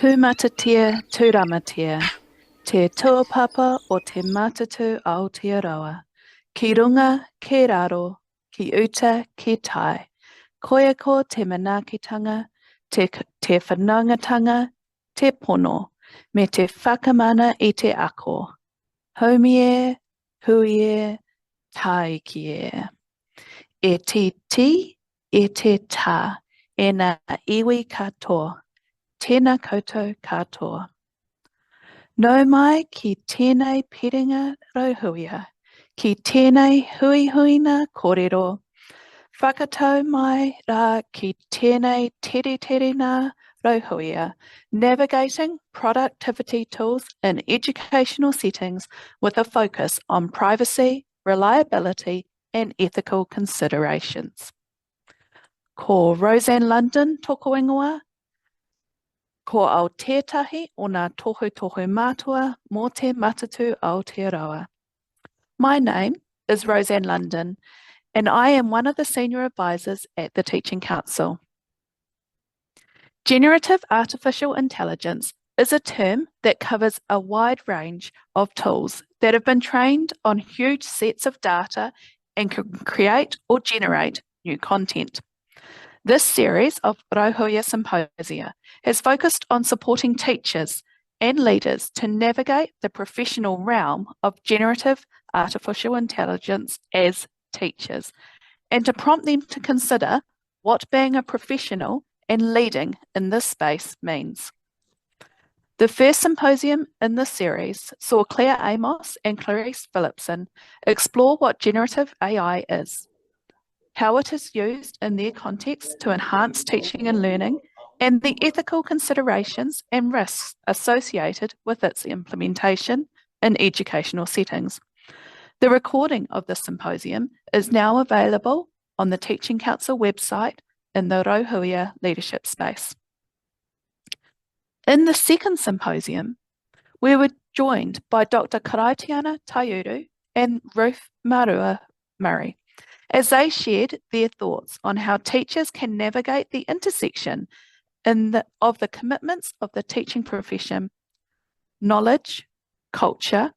Tūmatatia tūramatia, te tuapapa o te matatu Aotearoa, ki runga, ki raro, ki uta, ki tai, koia ko te manaakitanga, te whanaungatanga, te pono, me te whakamana i te ako. Haumie, huie, taikie. E ti, e te tā, e nā iwi katoa. Tēnā koutou katoa. Nau mai ki tēnei piringa rauhuia, ki tēnei huihuina kōrero, whakatau mai rā ki tēnei tere rauhuia, navigating productivity tools in educational settings with a focus on privacy, reliability, and ethical considerations. Ko Roseanne London toko ingoa, ko au tētahi o ngā tohu mātua mō te matatu Aotearoa. My name is Roseanne London, and I am one of the senior advisors at the Teaching Council. Generative artificial intelligence is a term that covers a wide range of tools that have been trained on huge sets of data and can create or generate new content. This series of Rauhuia Symposia has focused on supporting teachers and leaders to navigate the professional realm of generative artificial intelligence as teachers, and to prompt them to consider what being a professional and leading in this space means. The first symposium in this series saw Claire Amos and Clarice Phillipson explore what generative AI is, how it is used in their context to enhance teaching and learning, and the ethical considerations and risks associated with its implementation in educational settings. The recording of this symposium is now available on the Teaching Council website in the Rauhuia leadership space. In the second symposium, we were joined by Dr. Karaitiana Taiuru and Ruth Marua Murray, as they shared their thoughts on how teachers can navigate the intersection of the commitments of the teaching profession, knowledge, culture,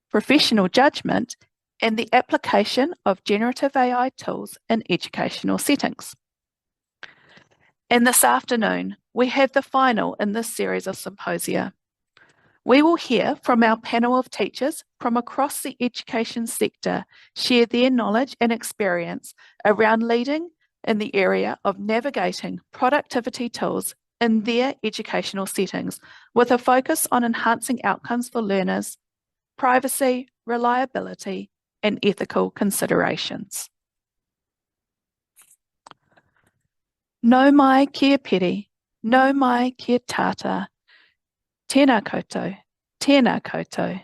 professional judgment, and the application of generative AI tools in educational settings. And this afternoon, we have the final in this series of symposia. We will hear from our panel of teachers from across the education sector share their knowledge and experience around leading in the area of navigating productivity tools in their educational settings, with a focus on enhancing outcomes for learners, privacy, reliability, and ethical considerations. Nau mai kia piri, nau mai kia tata, tēnā koutou, tēnā koutou,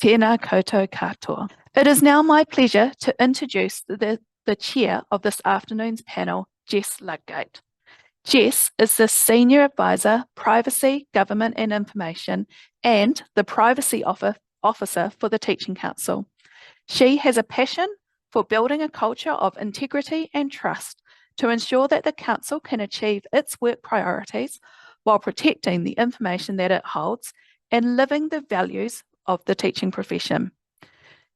tēnā koutou katoa. It is now my pleasure to introduce the chair of this afternoon's panel, Jess Ludgate. Jess is the Senior Advisor, Privacy, Government and Information, and the Privacy Officer for the Teaching Council. She has a passion for building a culture of integrity and trust to ensure that the Council can achieve its work priorities while protecting the information that it holds and living the values of the teaching profession.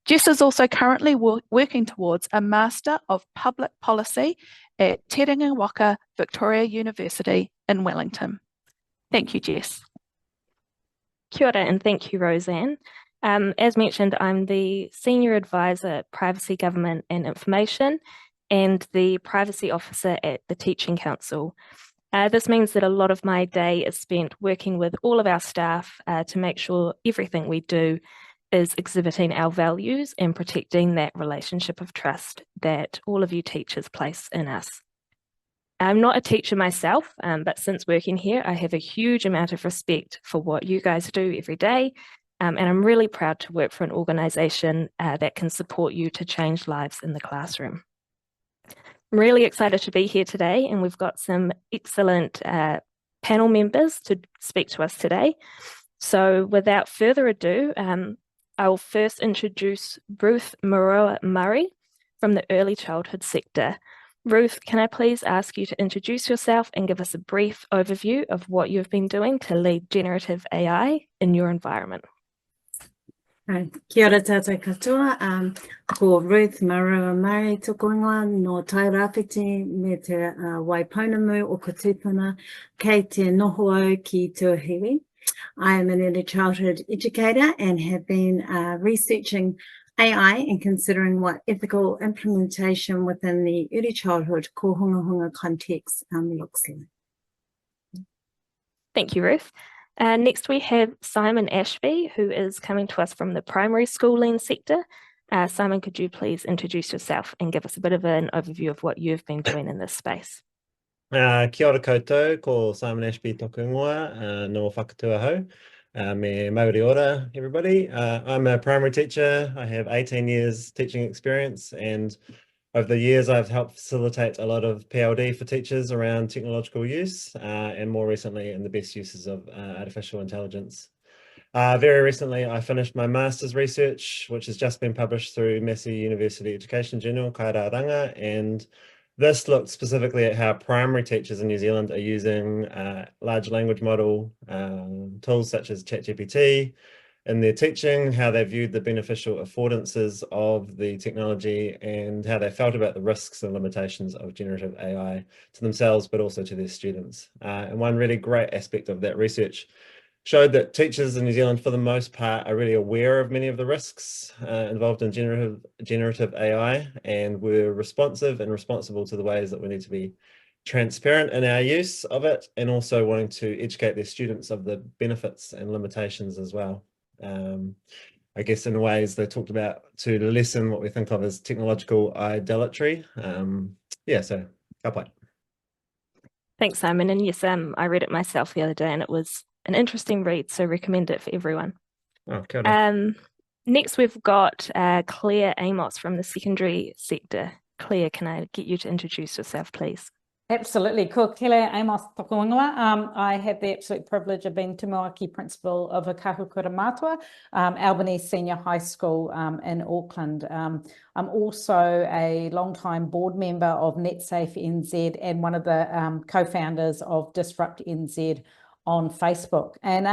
Jess is also currently working towards a Master of Public Policy at Te Ringa Waka Victoria University in Wellington. Thank you, Jess. Kia ora, and thank you, Roseanne. As mentioned, I'm the Senior Advisor at Privacy, Government and Information and the Privacy Officer at the Teaching Council. This means that a lot of my day is spent working with all of our staff to make sure everything we do is exhibiting our values and protecting that relationship of trust that all of you teachers place in us. I'm not a teacher myself, but since working here, I have a huge amount of respect for what you guys do every day, and I'm really proud to work for an organisation that can support you to change lives in the classroom. I'm really excited to be here today, and we've got some excellent panel members to speak to us today. So without further ado, I'll first introduce Ruth Marua Murray from the early childhood sector. Ruth, can I please ask you to introduce yourself and give us a brief overview of what you've been doing to lead generative AI in your environment? Kia ora tātou katoa, ko Ruth Marua Murray toko ingoa no Tairāwhiti me te Waipounamu o Kotupuna kei te noho au ki Tuahiwi. I am an early childhood educator and have been researching AI and considering what ethical implementation within the early childhood kohunga context looks like. Thank you, Ruth. Next, we have Simon Ashby, who is coming to us from the primary schooling sector. Simon, could you please introduce yourself and give us a bit of an overview of what you've been doing in this space? Kia ora koutou, ko Simon Ashby tōku ingoa, no whakatua hau. Me Māori ora, everybody. I'm a primary teacher. I have 18 years teaching experience, and over the years I've helped facilitate a lot of PLD for teachers around technological use, and more recently in the best uses of artificial intelligence. Very recently I finished my master's research, which has just been published through Massey University Education Journal, Kairaranga, and this looked specifically at how primary teachers in New Zealand are using large language model tools such as ChatGPT in their teaching, how they viewed the beneficial affordances of the technology, and how they felt about the risks and limitations of generative AI to themselves, but also to their students. And one really great aspect of that research showed that teachers in New Zealand, for the most part, are really aware of many of the risks involved in generative AI, and were responsive and responsible to the ways that we need to be transparent in our use of it, and also wanting to educate their students of the benefits and limitations as well. I guess in ways they talked about to lessen what we think of as technological idolatry. So ka pai. Thanks, Simon. And yes, I read it myself the other day, and it was an interesting read, so recommend it for everyone. Oh, kia ora. Next, we've got Claire Amos from the secondary sector. Claire, can I get you to introduce yourself, please? Absolutely. Ko Claire Amos toko ingoa. I have the absolute privilege of being Te Moaki Principal of Kahukura Matua, Albany Senior High School in Auckland. I'm also a long-time board member of NetSafe NZ and one of the co-founders of Disrupt NZ on Facebook. And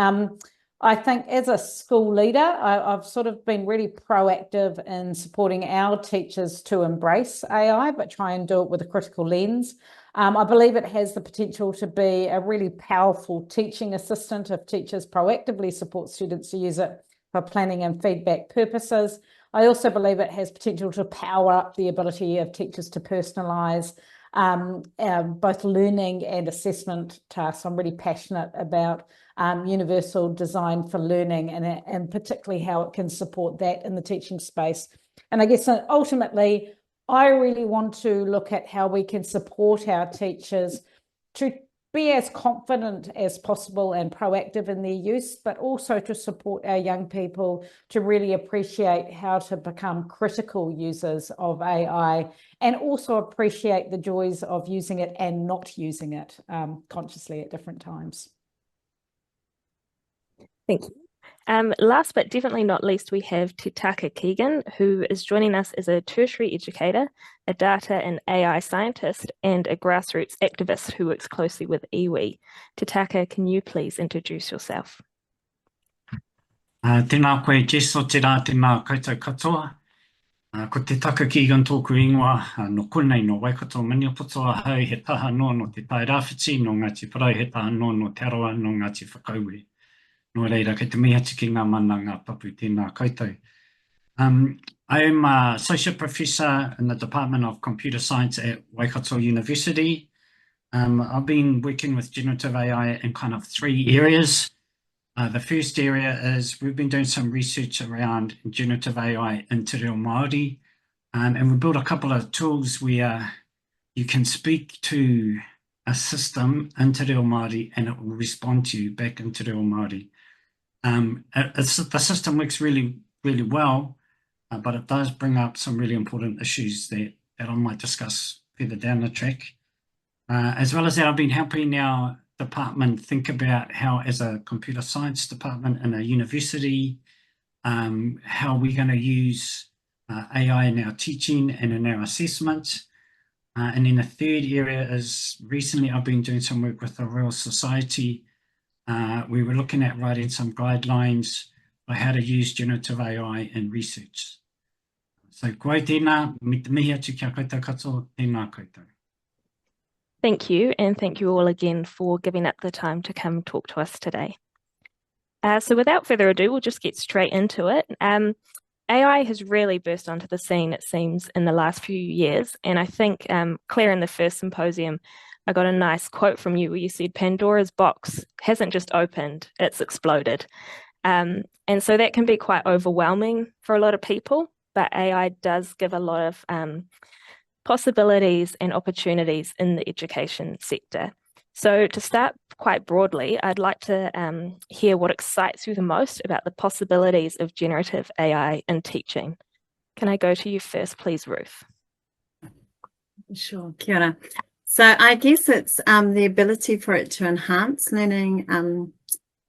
I think as a school leader, I've sort of been really proactive in supporting our teachers to embrace AI, but try and do it with a critical lens. I believe it has the potential to be a really powerful teaching assistant if teachers proactively support students to use it for planning and feedback purposes. I also believe it has potential to power up the ability of teachers to personalise both learning and assessment tasks. I'm really passionate about universal design for learning and particularly how it can support that in the teaching space. And I guess ultimately, I really want to look at how we can support our teachers to be as confident as possible and proactive in their use, but also to support our young people to really appreciate how to become critical users of AI, and also appreciate the joys of using it and not using it consciously at different times. Thank you. Last but definitely not least, we have Te Taka Keegan, who is joining us as a tertiary educator, a data and AI scientist, and a grassroots activist who works closely with iwi. Te Taka, can you please introduce yourself? Tēnā koe Jeso, te rā, tēnā koutou katoa. Ko Te Taka Keegan tōku ingoa, no konei no Waikato Maniapoto hau he taha noa no te Tairāwhiti, no Ngāti Parau he taha noa no Te Aroa, no Ngāti Whakauwe. No reira, kei te mihi atu ki ngā mana ngā papu tēnā koutou. I am an associate professor in the Department of Computer Science at Waikato University. I've been working with generative AI in kind of three areas. The first area is we've been doing some research around generative AI in Te Reo Māori, and we built a couple of tools where you can speak to a system in Te Reo Māori and it will respond to you back in Te Reo Māori. The system works really, really well, but it does bring up some really important issues that I might discuss further down the track. As well as that, I've been helping our department think about how, as a computer science department in a university, how we're going to use AI in our teaching and in our assessment. And then the third area is recently I've been doing some work with the Royal Society. We were looking at writing some guidelines for how to use generative AI in research. So koe tēnā, me te mihi atu kia koutou katoa, tēnā koutou. Thank you, and thank you all again for giving up the time to come talk to us today. So without further ado, we'll just get straight into it. AI has really burst onto the scene, it seems, in the last few years. And I think, Claire, in the first symposium, I got a nice quote from you where you said, Pandora's box hasn't just opened, it's exploded. And so that can be quite overwhelming for a lot of people, but AI does give a lot of possibilities and opportunities in the education sector. So to start quite broadly, I'd like to hear what excites you the most about the possibilities of generative AI in teaching. Can I go to you first, please, Ruth? Sure, kia ora. So I guess it's the ability for it to enhance learning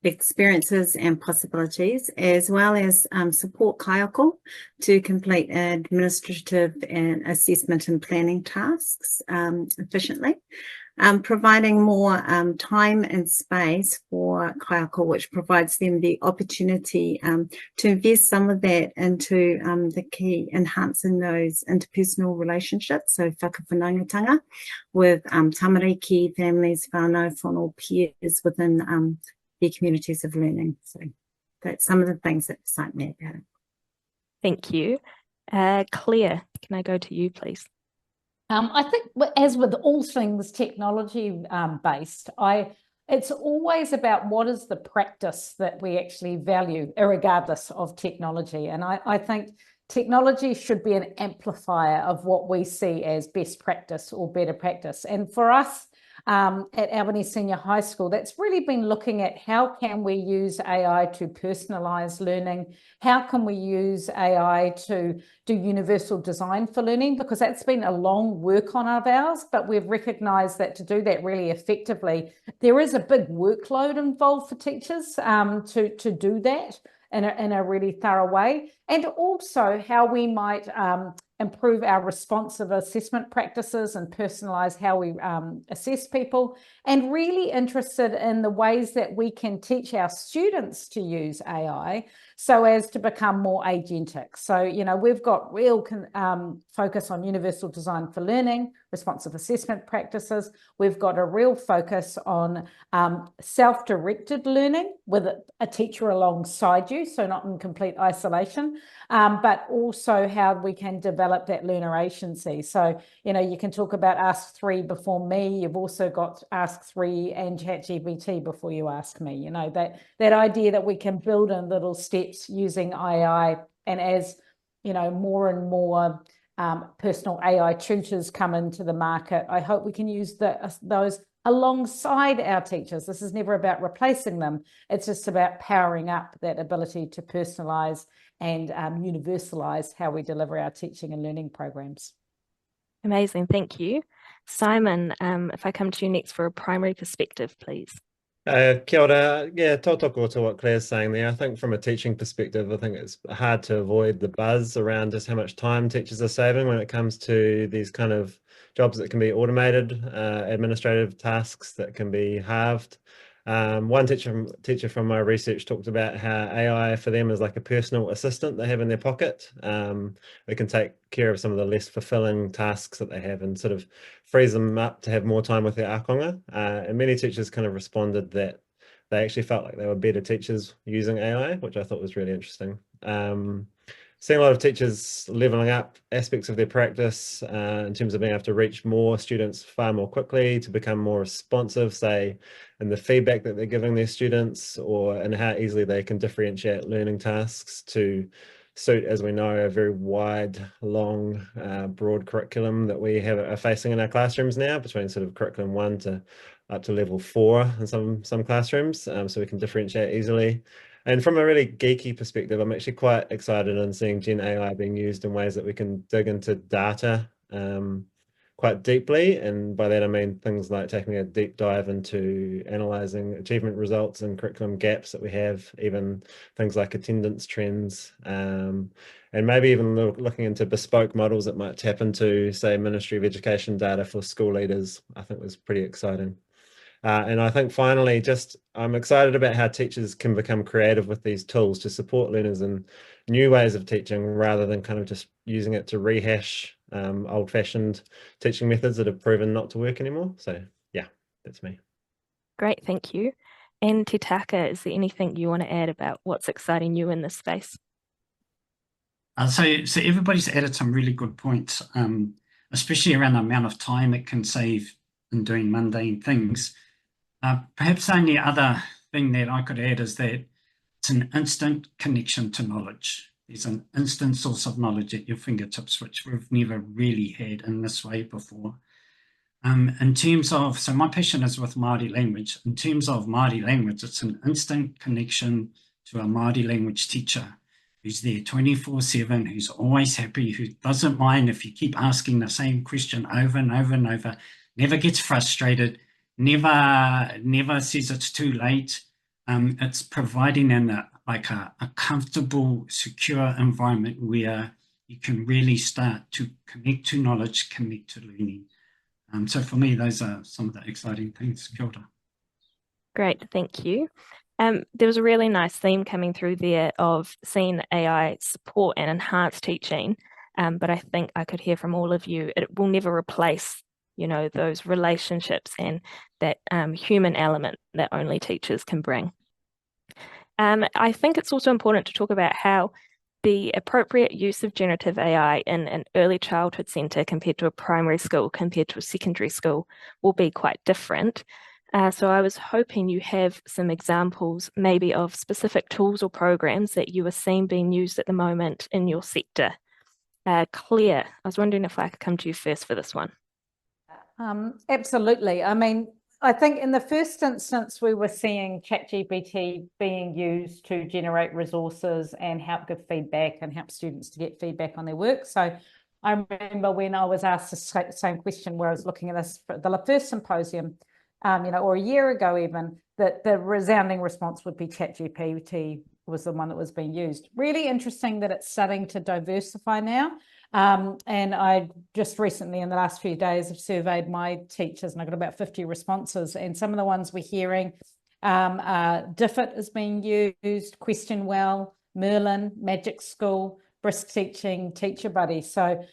experiences and possibilities, as well as support kaiako to complete administrative and assessment and planning tasks efficiently. Providing more time and space for kaiako, which provides them the opportunity to invest some of that into the key enhancing those interpersonal relationships, so whakawhanaungatanga with tamariki, families, whānau, whānau, peers within their communities of learning. So that's some of the things that excite me about it. Thank you. Claire, can I go to you, please? I think, as with all things technology based, it's always about what is the practice that we actually value, regardless of technology. And I think technology should be an amplifier of what we see as best practice or better practice. And for us at Albany Senior High School, that's really been looking at how can we use AI to personalize learning? How can we use AI to do universal design for learning? Because that's been a long work on of ours, but we've recognized that to do that really effectively, there is a big workload involved for teachers to do that in a really thorough way. And also how we might improve our responsive assessment practices and personalize how we assess people, and really interested in the ways that we can teach our students to use AI so as to become more agentic. So, you know, we've got real focus on universal design for learning, responsive assessment practices. We've got a real focus on self-directed learning with a teacher alongside you, so not in complete isolation, but also how we can develop that learner agency. So, you know, you can talk about Ask 3 before me. You've also got Ask 3 and ChatGPT before you ask me. You know, that idea that we can build in little steps using AI, and as, you know, more and more personal AI tutors come into the market, I hope we can use those alongside our teachers. This is never about replacing them. It's just about powering up that ability to personalize and universalize how we deliver our teaching and learning programs. Amazing, thank you. Simon, if I come to you next for a primary perspective, please. Kia ora. Yeah, tautoko to what Claire's saying there. I think from a teaching perspective, I think it's hard to avoid the buzz around just how much time teachers are saving when it comes to these kind of jobs that can be automated, administrative tasks that can be halved. One teacher from my research talked about how AI for them is like a personal assistant they have in their pocket. It can take care of some of the less fulfilling tasks that they have and sort of frees them up to have more time with their akonga. And many teachers kind of responded that they actually felt like they were better teachers using AI, which I thought was really interesting. Seeing a lot of teachers leveling up aspects of their practice in terms of being able to reach more students far more quickly, to become more responsive, say, in the feedback that they're giving their students, or in how easily they can differentiate learning tasks to suit, as we know, a very wide, long, broad curriculum that we are facing in our classrooms now, between sort of curriculum 1 to up to level 4 in some classrooms, so we can differentiate easily. And from a really geeky perspective, I'm actually quite excited in seeing Gen AI being used in ways that we can dig into data quite deeply. And by that, I mean things like taking a deep dive into analysing achievement results and curriculum gaps that we have, even things like attendance trends, and maybe even looking into bespoke models that might tap into, say, Ministry of Education data for school leaders. I think was pretty exciting. And I think finally, I'm excited about how teachers can become creative with these tools to support learners in new ways of teaching, rather than kind of just using it to rehash old-fashioned teaching methods that have proven not to work anymore. So yeah, that's me. Great, thank you. And Te Taka, is there anything you want to add about what's exciting you in this space? So everybody's added some really good points, especially around the amount of time it can save in doing mundane things. Perhaps the only other thing that I could add is that it's an instant connection to knowledge. There's an instant source of knowledge at your fingertips, which we've never really had in this way before. In terms of, so my passion is with Māori language. In terms of Māori language, it's an instant connection to a Māori language teacher who's there 24/7, who's always happy, who doesn't mind if you keep asking the same question over and over and over, never gets frustrated, never says it's too late. It's providing a comfortable, secure environment where you can really start to connect to knowledge, connect to learning. So for me, those are some of the exciting things. Kia ora. Great, thank you. There was a really nice theme coming through there of seeing AI support and enhance teaching, but I think I could hear from all of you, it will never replace, those relationships and that human element that only teachers can bring. I think it's also important to talk about how the appropriate use of generative AI in an early childhood centre compared to a primary school, compared to a secondary school, will be quite different. So I was hoping you have some examples maybe of specific tools or programs that you are seeing being used at the moment in your sector. Claire, I was wondering if I could come to you first for this one. Absolutely. I mean, I think in the first instance, we were seeing ChatGPT being used to generate resources and help give feedback and help students to get feedback on their work. So I remember when I was asked the same question where I was looking at this for the first symposium, or a year ago even, that the resounding response would be ChatGPT was the one that was being used. Really interesting that it's starting to diversify now. And I just recently, in the last few days, have surveyed my teachers, and I got about 50 responses. And some of the ones we're hearing, Diffit is being used, Questionwell, Merlin, Magic School, Brisk Teaching, Teacher Buddy. So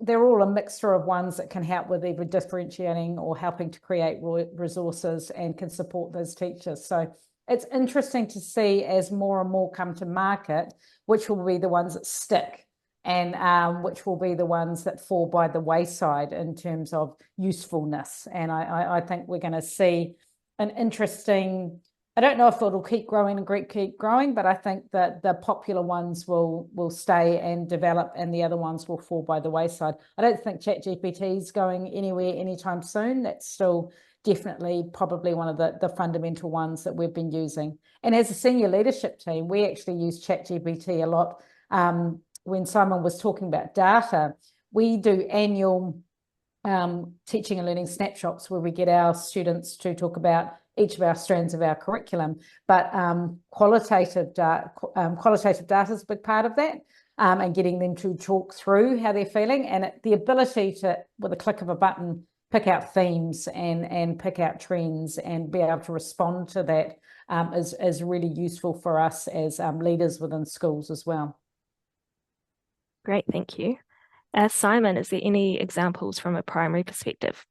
they're all a mixture of ones that can help with either differentiating or helping to create resources and can support those teachers. So it's interesting to see as more and more come to market, which will be the ones that stick, and which will be the ones that fall by the wayside in terms of usefulness. And I think we're going to see an interesting, I don't know if it'll keep growing and keep growing, but I think that the popular ones will stay and develop and the other ones will fall by the wayside. I don't think ChatGPT is going anywhere anytime soon. That's still definitely probably one of the fundamental ones that we've been using. And as a senior leadership team, we actually use ChatGPT a lot. When Simon was talking about data, we do annual teaching and learning snapshots where we get our students to talk about each of our strands of our curriculum, but qualitative data is a big part of that, and getting them to talk through how they're feeling, and the ability to, with a click of a button, pick out themes and pick out trends and be able to respond to that is really useful for us as leaders within schools as well. Great, thank you. Simon, is there any examples from a primary perspective?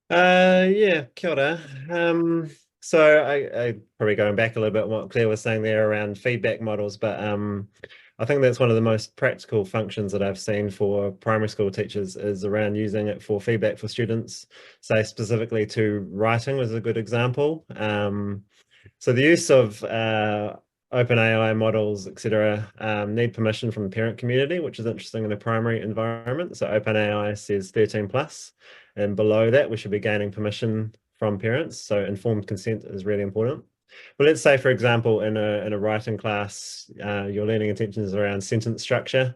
Yeah, kia ora. So I probably going back a little bit on what Claire was saying there around feedback models, but I think that's one of the most practical functions that I've seen for primary school teachers is around using it for feedback for students. Say specifically to writing was a good example. So the use of OpenAI models, etc., need permission from the parent community, which is interesting in a primary environment. So OpenAI says 13+, and below that we should be gaining permission from parents. So informed consent is really important. But let's say, for example, in a writing class, your learning intentions around sentence structure.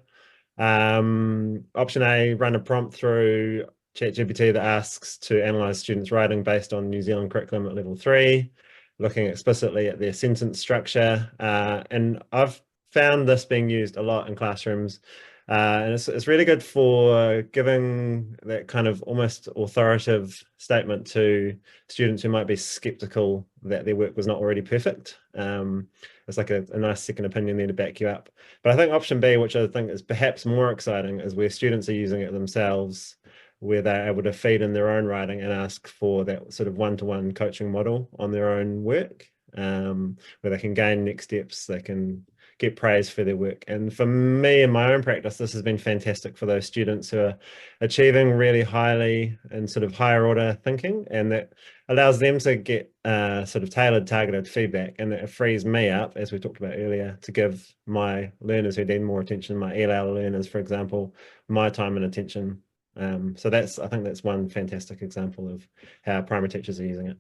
Option A, run a prompt through ChatGPT that asks to analyze students' writing based on New Zealand curriculum at level 3, looking explicitly at their sentence structure. And I've found this being used a lot in classrooms. And it's really good for giving that kind of almost authoritative statement to students who might be skeptical that their work was not already perfect. It's like a nice second opinion there to back you up. But I think option B, which I think is perhaps more exciting, is where students are using it themselves, where they're able to feed in their own writing and ask for that sort of one-to-one coaching model on their own work, where they can gain next steps, they can get praise for their work. And for me in my own practice, this has been fantastic for those students who are achieving really highly and sort of higher order thinking, and that allows them to get sort of tailored, targeted feedback, and it frees me up, as we talked about earlier, to give my learners who need more attention, my ELL learners, for example, my time and attention. So I think that's one fantastic example of how primary teachers are using it.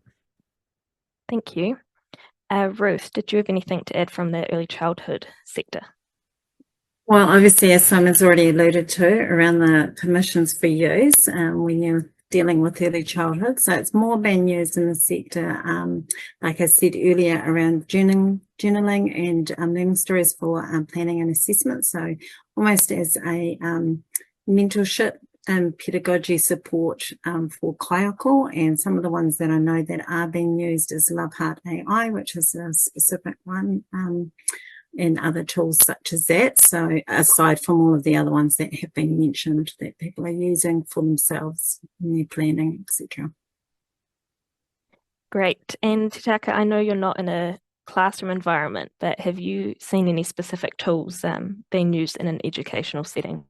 Thank you. Ruth, did you have anything to add from the early childhood sector? Well, obviously, as Simon's already alluded to, around the permissions for use when you're dealing with early childhood. So it's more being used in the sector, like I said earlier, around journaling and learning stories for planning and assessment. So almost as a mentorship and pedagogy support for Kaiako, and some of the ones that I know that are being used is Love Heart AI, which is a specific one, and other tools such as that. So aside from all of the other ones that have been mentioned that people are using for themselves in their planning, etc. Great. And Te Taka, I know you're not in a classroom environment, but have you seen any specific tools being used in an educational setting?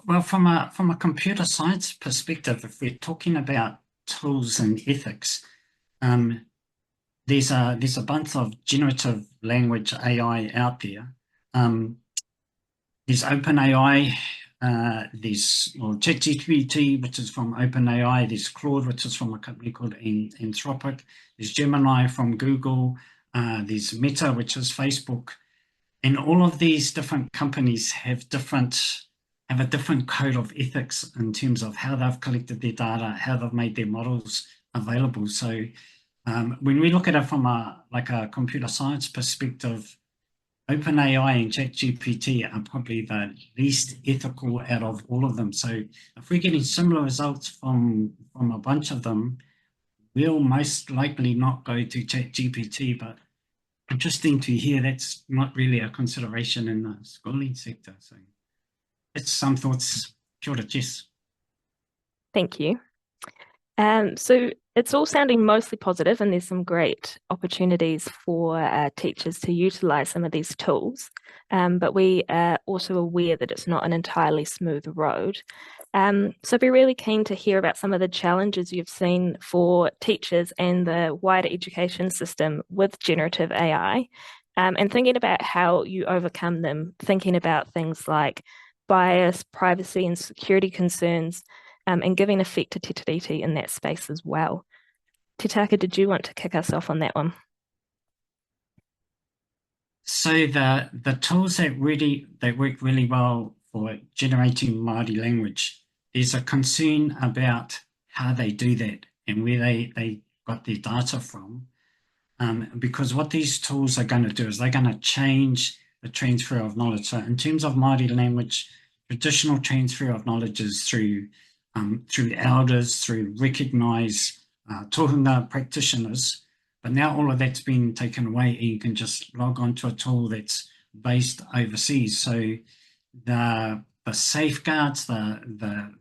Well, from a computer science perspective, if we're talking about tools and ethics, there's a bunch of generative language AI out there. There's OpenAI, there's ChatGPT, which is from OpenAI. There's Claude, which is from a company called Anthropic. There's Gemini from Google. There's Meta, which is Facebook. And all of these different companies have a different code of ethics in terms of how they've collected their data, how they've made their models available. So when we look at it from a computer science perspective, OpenAI and ChatGPT are probably the least ethical out of all of them. So if we're getting similar results from a bunch of them, we'll most likely not go to ChatGPT, but interesting to hear that's not really a consideration in the schooling sector. So it's some thoughts. Kia ora, Jess. Thank you. So it's all sounding mostly positive, and there's some great opportunities for teachers to utilize some of these tools. But we are also aware that it's not an entirely smooth road. So I'd be really keen to hear about some of the challenges you've seen for teachers and the wider education system with generative AI, and thinking about how you overcome them, thinking about things like bias, privacy and security concerns, and giving effect to te tiriti in that space as well. Te Taka, did you want to kick us off on that one? So the tools that work really well for generating Māori language, there's a concern about how they do that and where they got their data from. Because what these tools are going to do is they're going to change the transfer of knowledge. So in terms of Māori language, traditional transfer of knowledge is through elders, through recognised tohunga practitioners, but now all of that's been taken away and you can just log on to a tool that's based overseas. So the safeguards, the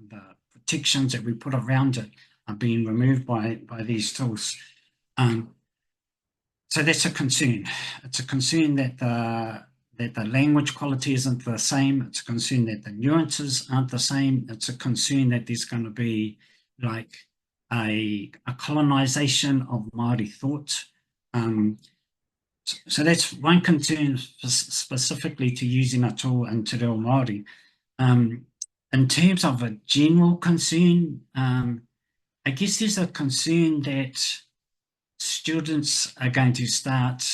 protections that we put around it are being removed by these tools. So that's a concern. It's a concern that the language quality isn't the same. It's a concern that the nuances aren't the same. It's a concern that there's going to be like a colonisation of Māori thought. So that's one concern specifically to using a tool in Te Reo Māori. In terms of a general concern, I guess there's a concern that students are going to start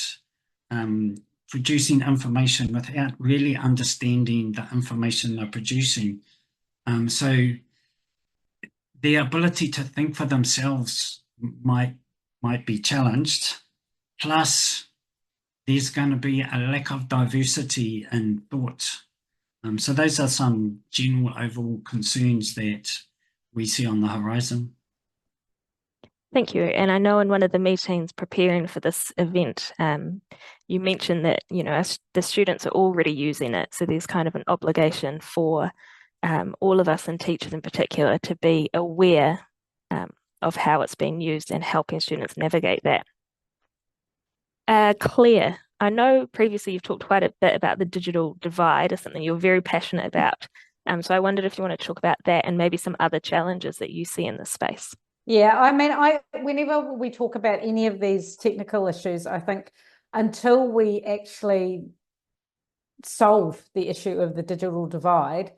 producing information without really understanding the information they're producing. So their ability to think for themselves might be challenged. Plus, there's going to be a lack of diversity in thought. So those are some general overall concerns that we see on the horizon. Thank you. And I know in one of the meetings preparing for this event, you mentioned that, you know, the students are already using it. So there's kind of an obligation for all of us and teachers in particular to be aware of how it's being used and helping students navigate that. Claire, I know previously you've talked quite a bit about the digital divide as something you're very passionate about. So I wondered if you want to talk about that and maybe some other challenges that you see in this space. Yeah, I mean, whenever we talk about any of these technical issues, I think until we actually solve the issue of the digital divide,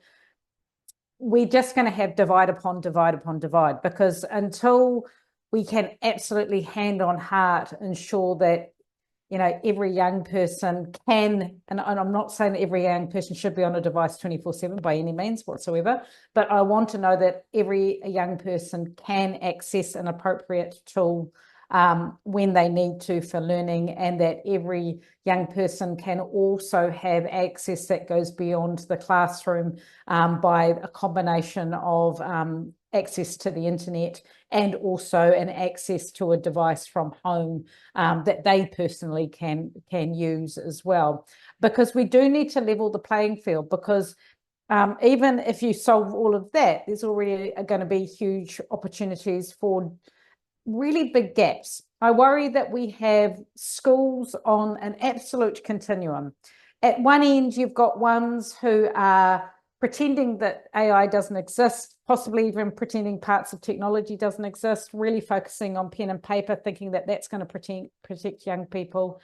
we're just going to have divide upon divide upon divide, because until we can absolutely hand on heart ensure that, you know, every young person can, and I'm not saying that every young person should be on a device 24/7 by any means whatsoever, but I want to know that every young person can access an appropriate tool when they need to for learning, and that every young person can also have access that goes beyond the classroom by a combination of access to the internet and also an access to a device from home that they personally can use as well. Because we do need to level the playing field, because even if you solve all of that, there's already going to be huge opportunities for really big gaps. I worry that we have schools on an absolute continuum. At one end, you've got ones who are pretending that AI doesn't exist, possibly even pretending parts of technology doesn't exist, really focusing on pen and paper, thinking that that's going to protect young people.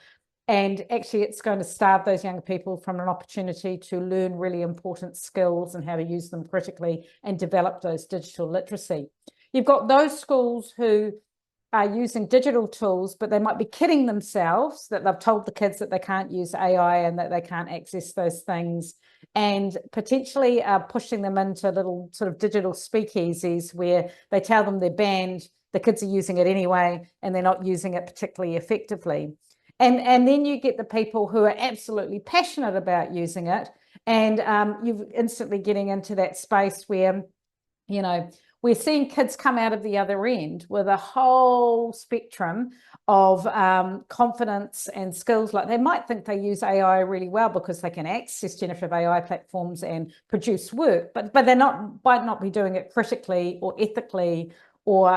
And actually, it's going to starve those young people from an opportunity to learn really important skills and how to use them critically and develop those digital literacy. You've got those schools who are using digital tools, but they might be kidding themselves that they've told the kids that they can't use AI and that they can't access those things, and potentially are pushing them into little sort of digital speakeasies where they tell them they're banned, the kids are using it anyway, and they're not using it particularly effectively. And then you get the people who are absolutely passionate about using it, and you're instantly getting into that space where, you know, we're seeing kids come out of the other end with a whole spectrum of confidence and skills. Like they might think they use AI really well because they can access generative AI platforms and produce work, but they might not be doing it critically or ethically or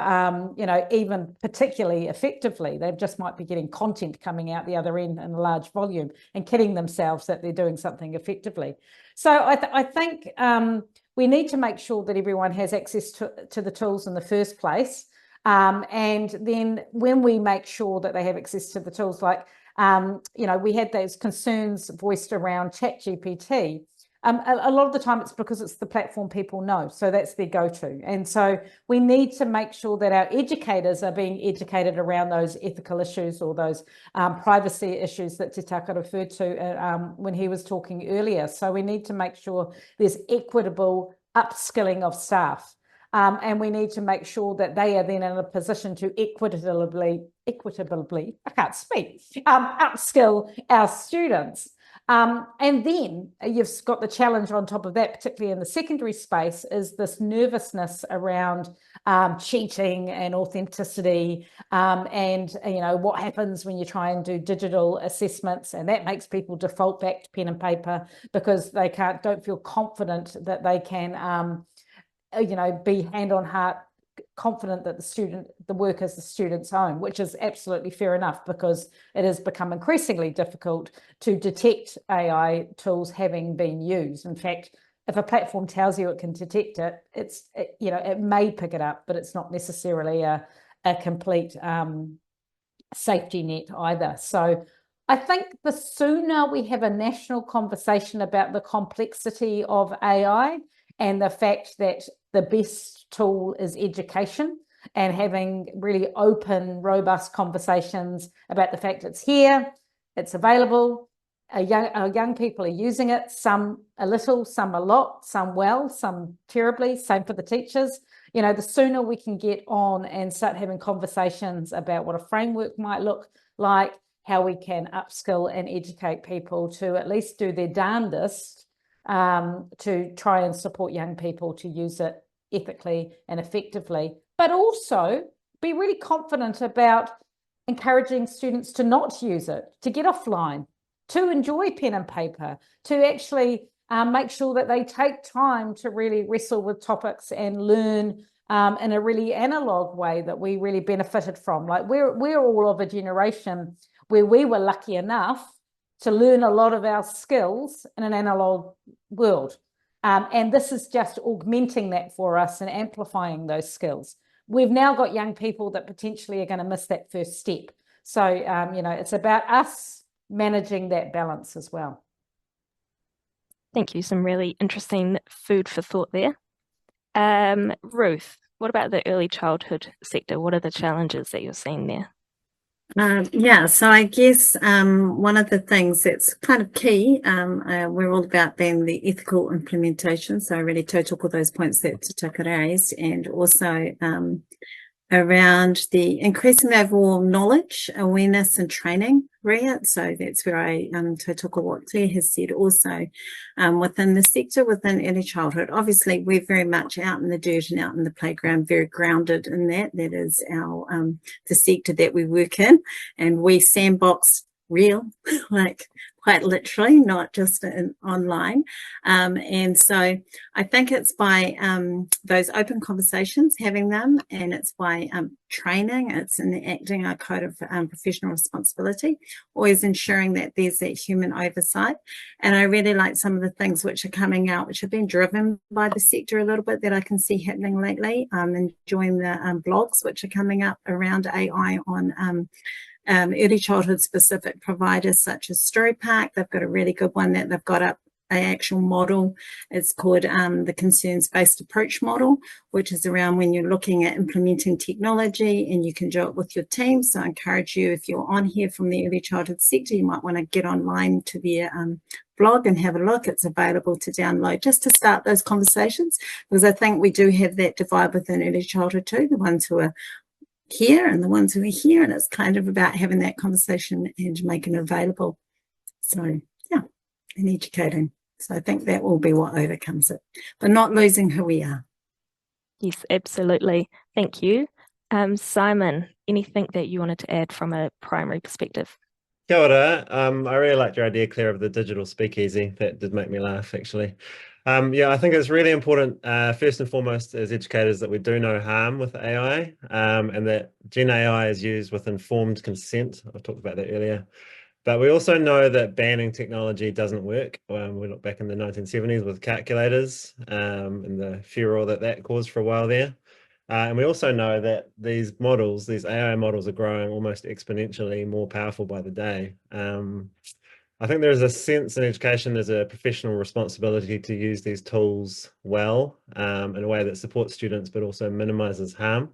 you know, even particularly effectively. They just might be getting content coming out the other end in a large volume and kidding themselves that they're doing something effectively. So I think we need to make sure that everyone has access to the tools in the first place. And then when we make sure that they have access to the tools, like, you know, we had those concerns voiced around ChatGPT. A lot of the time it's because it's the platform people know, so that's their go-to. And so we need to make sure that our educators are being educated around those ethical issues or those privacy issues that Te Taka referred to when he was talking earlier. So we need to make sure there's equitable upskilling of staff. And we need to make sure that they are then in a position to equitably, I can't speak, upskill our students. And then you've got the challenge on top of that, particularly in the secondary space, is this nervousness around cheating and authenticity, and you know what happens when you try and do digital assessments, and that makes people default back to pen and paper because they don't feel confident that they can you know, be hand on heart confident that the work is the student's own, which is absolutely fair enough, because it has become increasingly difficult to detect AI tools having been used. In fact, if a platform tells you it can detect it, you know, it may pick it up, but it's not necessarily a complete safety net either. So I think the sooner we have a national conversation about the complexity of AI and the fact that the best tool is education, and having really open, robust conversations about the fact it's here, it's available, our young people are using it, some a little, some a lot, some well, some terribly, same for the teachers. you know, the sooner we can get on and start having conversations about what a framework might look like, how we can upskill and educate people to at least do their darndest to try and support young people to use it ethically and effectively, but also be really confident about encouraging students to not use it, to get offline, to enjoy pen and paper, to actually make sure that they take time to really wrestle with topics and learn in a really analog way that we really benefited from. Like we're all of a generation where we were lucky enough to learn a lot of our skills in an analog world. And this is just augmenting that for us and amplifying those skills. We've now got young people that potentially are going to miss that first step. So, you know, it's about us managing that balance as well. Thank you. Some really interesting food for thought there. Ruth, what about the early childhood sector? What are the challenges that you're seeing there? Yeah, so I guess one of the things that's kind of key, we're all about then the ethical implementation. So I really took all those points that Te Taka raised, and also around the increasing overall knowledge, awareness and training area. So that's where I took what Claire has said also within the sector, within early childhood. Obviously, we're very much out in the dirt and out in the playground, very grounded in that. That is our the sector that we work in, and we sandbox real, like quite literally, not just online. And so I think it's by those open conversations, having them, and it's by training, it's enacting our code of professional responsibility, always ensuring that there's that human oversight. And I really like some of the things which are coming out, which have been driven by the sector a little bit, that I can see happening lately. Enjoying the blogs which are coming up around AI on early childhood specific providers such as Storypark. They've got a really good one that they've got up, an actual model. It's called the concerns-based approach model, which is around when you're looking at implementing technology and you can do it with your team. So I encourage you, if you're on here from the early childhood sector, you might want to get online to their blog and have a look. It's available to download just to start those conversations, because I think we do have that divide within early childhood too, the ones who are here and the ones who are here, and it's kind of about having that conversation and making it available. So yeah, and educating. So I think that will be what overcomes it, but not losing who we are. Yes, absolutely. Thank you. Simon, anything that you wanted to add from a primary perspective? Kia ora. I really liked your idea, Claire, of the digital speakeasy. That did make me laugh, actually. Yeah, I think it's really important, first and foremost, as educators, that we do no harm with AI, and that Gen AI is used with informed consent. I talked about that earlier. But we also know that banning technology doesn't work. We look back in the 1970s with calculators and the furor that caused for a while there. And we also know that these models, these AI models, are growing almost exponentially more powerful by the day. I think there's a sense in education, there's a professional responsibility to use these tools well, in a way that supports students, but also minimizes harm.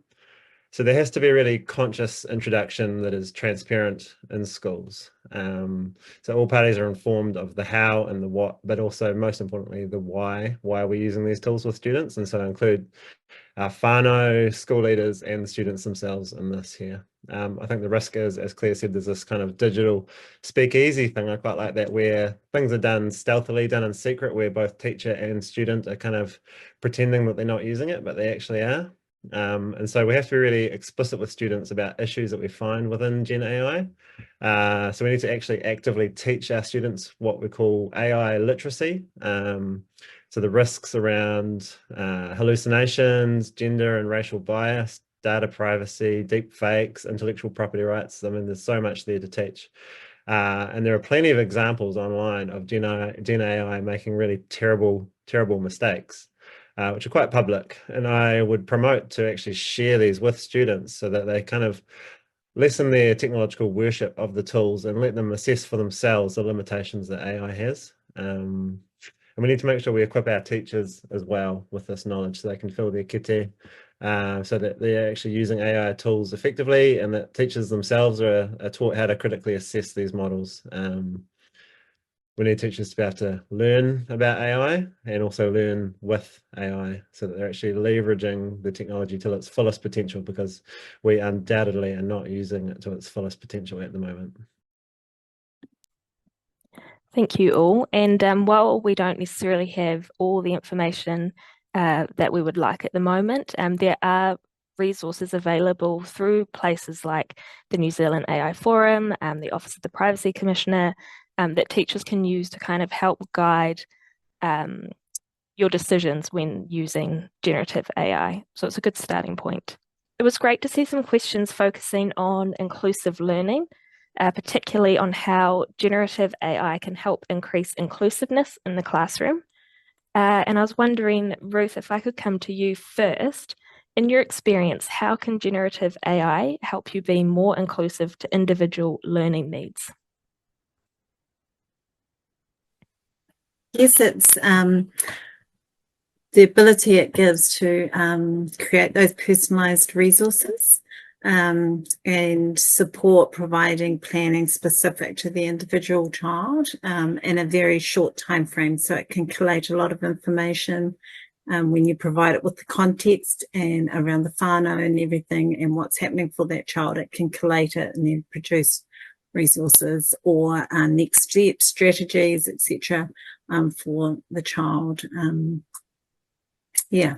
So there has to be a really conscious introduction that is transparent in schools. So all parties are informed of the how and the what, but also most importantly, the why we're using these tools with students. And so include our whānau, school leaders, and the students themselves in this here. I think the risk is, as Claire said, there's this kind of digital speakeasy thing. I quite like that, where things are done stealthily, done in secret, where both teacher and student are kind of pretending that they're not using it, but they actually are. And so we have to be really explicit with students about issues that we find within Gen AI. So we need to actually actively teach our students what we call AI literacy. So the risks around hallucinations, gender and racial bias, data privacy, deep fakes, intellectual property rights. I mean, there's so much there to teach. And there are plenty of examples online of Gen AI making really terrible mistakes, which are quite public. And I would promote to actually share these with students so that they kind of lessen their technological worship of the tools and let them assess for themselves the limitations that AI has. And we need to make sure we equip our teachers as well with this knowledge so they can fill their kete, so that they're actually using AI tools effectively, and that teachers themselves are taught how to critically assess these models. we need teachers to be able to learn about AI and also learn with AI so that they're actually leveraging the technology to its fullest potential, because we undoubtedly are not using it to its fullest potential at the moment. Thank you all. And while we don't necessarily have all the information that we would like at the moment, there are resources available through places like the New Zealand AI Forum, the Office of the Privacy Commissioner, that teachers can use to kind of help guide your decisions when using generative AI. So it's a good starting point. It was great to see some questions focusing on inclusive learning, particularly on how generative AI can help increase inclusiveness in the classroom. And I was wondering, Ruth, if I could come to you first. In your experience, how can generative AI help you be more inclusive to individual learning needs? Yes, it's the ability it gives to create those personalized resources and support providing planning specific to the individual child in a very short time frame, so it can collate a lot of information when you provide it with the context and around the whānau and everything and what's happening for that child. It can collate it and then produce resources or next steps, strategies, etc. For the child. Yeah.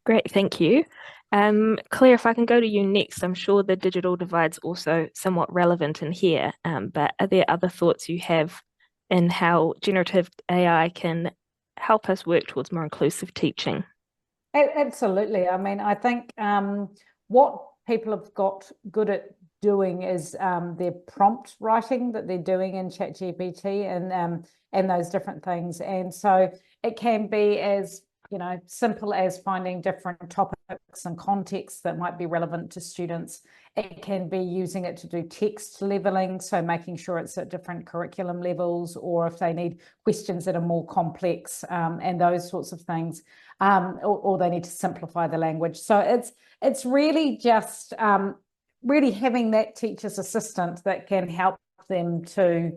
Great, thank you. Claire, if I can go to you next, I'm sure the digital divide's also somewhat relevant in here, but are there other thoughts you have in how generative AI can help us work towards more inclusive teaching? Absolutely. I mean, I think what people have got good at doing is their prompt writing that they're doing in ChatGPT and those different things. And so it can be as simple as finding different topics and contexts that might be relevant to students. It can be using it to do text leveling, so making sure it's at different curriculum levels, or if they need questions that are more complex and those sorts of things, or they need to simplify the language. So it's really just really having that teacher's assistant that can help them to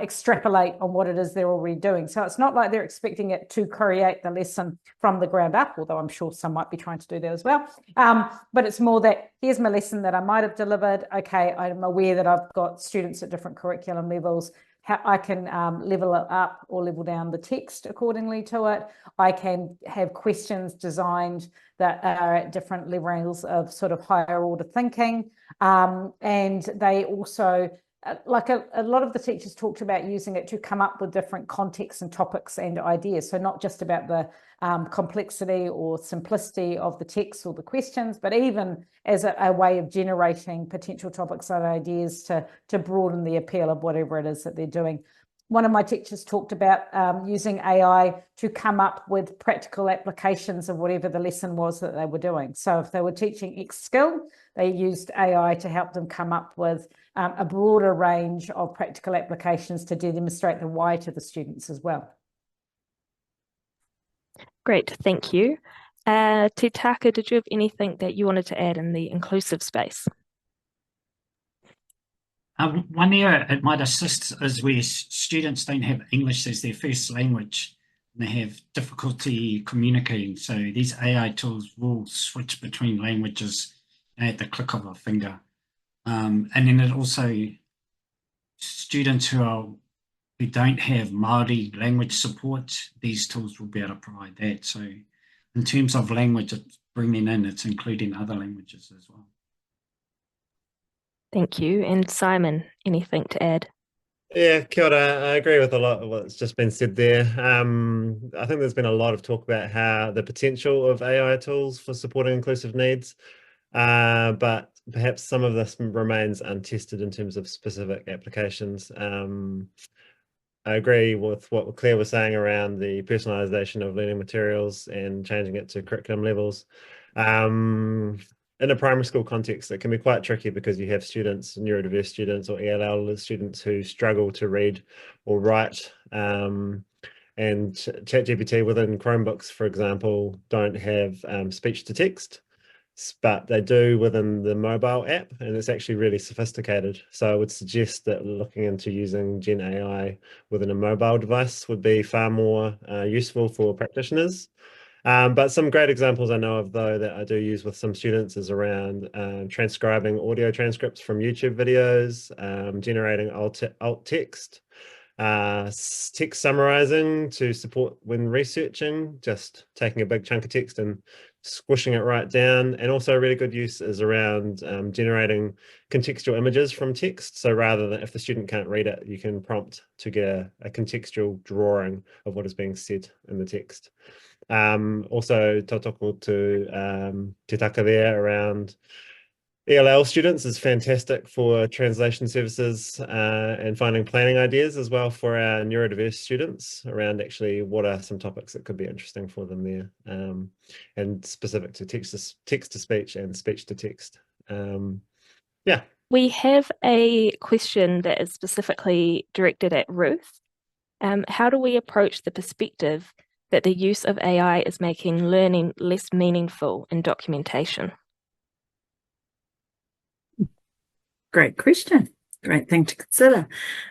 extrapolate on what it is they're already doing. So it's not like they're expecting it to create the lesson from the ground up, although I'm sure some might be trying to do that as well. But it's more that here's my lesson that I might have delivered. Okay, I'm aware that I've got students at different curriculum levels. How I can level it up or level down the text accordingly to it. I can have questions designed that are at different levels of sort of higher order thinking. And they also, like a lot of the teachers talked about using it to come up with different contexts and topics and ideas. So not just about the complexity or simplicity of the text or the questions, but even as a way of generating potential topics and ideas to broaden the appeal of whatever it is that they're doing. One of my teachers talked about using AI to come up with practical applications of whatever the lesson was that they were doing. So if they were teaching X skill, they used AI to help them come up with a broader range of practical applications to demonstrate the why to the students as well. Great, thank you. Te Taka, did you have anything that you wanted to add in the inclusive space? One area it might assist is where students don't have English as their first language and they have difficulty communicating. So these AI tools will switch between languages at the click of a finger. And then it also, students who don't have Māori language support, these tools will be able to provide that. So in terms of language, it's bringing in, it's including other languages as well. Thank you. And Simon, anything to add? Yeah, kia ora. I agree with a lot of what's just been said there. I think there's been a lot of talk about how the potential of AI tools for supporting inclusive needs, but perhaps some of this remains untested in terms of specific applications. I agree with what Claire was saying around the personalisation of learning materials and changing it to curriculum levels. In a primary school context, it can be quite tricky because you have students, neurodiverse students or ELL students who struggle to read or write. And ChatGPT within Chromebooks, for example, don't have speech to text. but they do within the mobile app, and it's actually really sophisticated. So I would suggest that looking into using Gen AI within a mobile device would be far more useful for practitioners. But some great examples I know of, though, that I do use with some students is around transcribing audio transcripts from YouTube videos, generating alt text, text summarizing to support when researching, just taking a big chunk of text and squishing it right down. And also a really good use is around generating contextual images from text. So rather than, if the student can't read it, you can prompt to get a contextual drawing of what is being said in the text. Also tautoko to Te Taka there around ELL students is fantastic for translation services and finding planning ideas as well for our neurodiverse students around actually what are some topics that could be interesting for them there, and specific to text to speech and speech to text. Yeah. We have a question that is specifically directed at Ruth. How do we approach the perspective that the use of AI is making learning less meaningful in documentation? Great question. Great thing to consider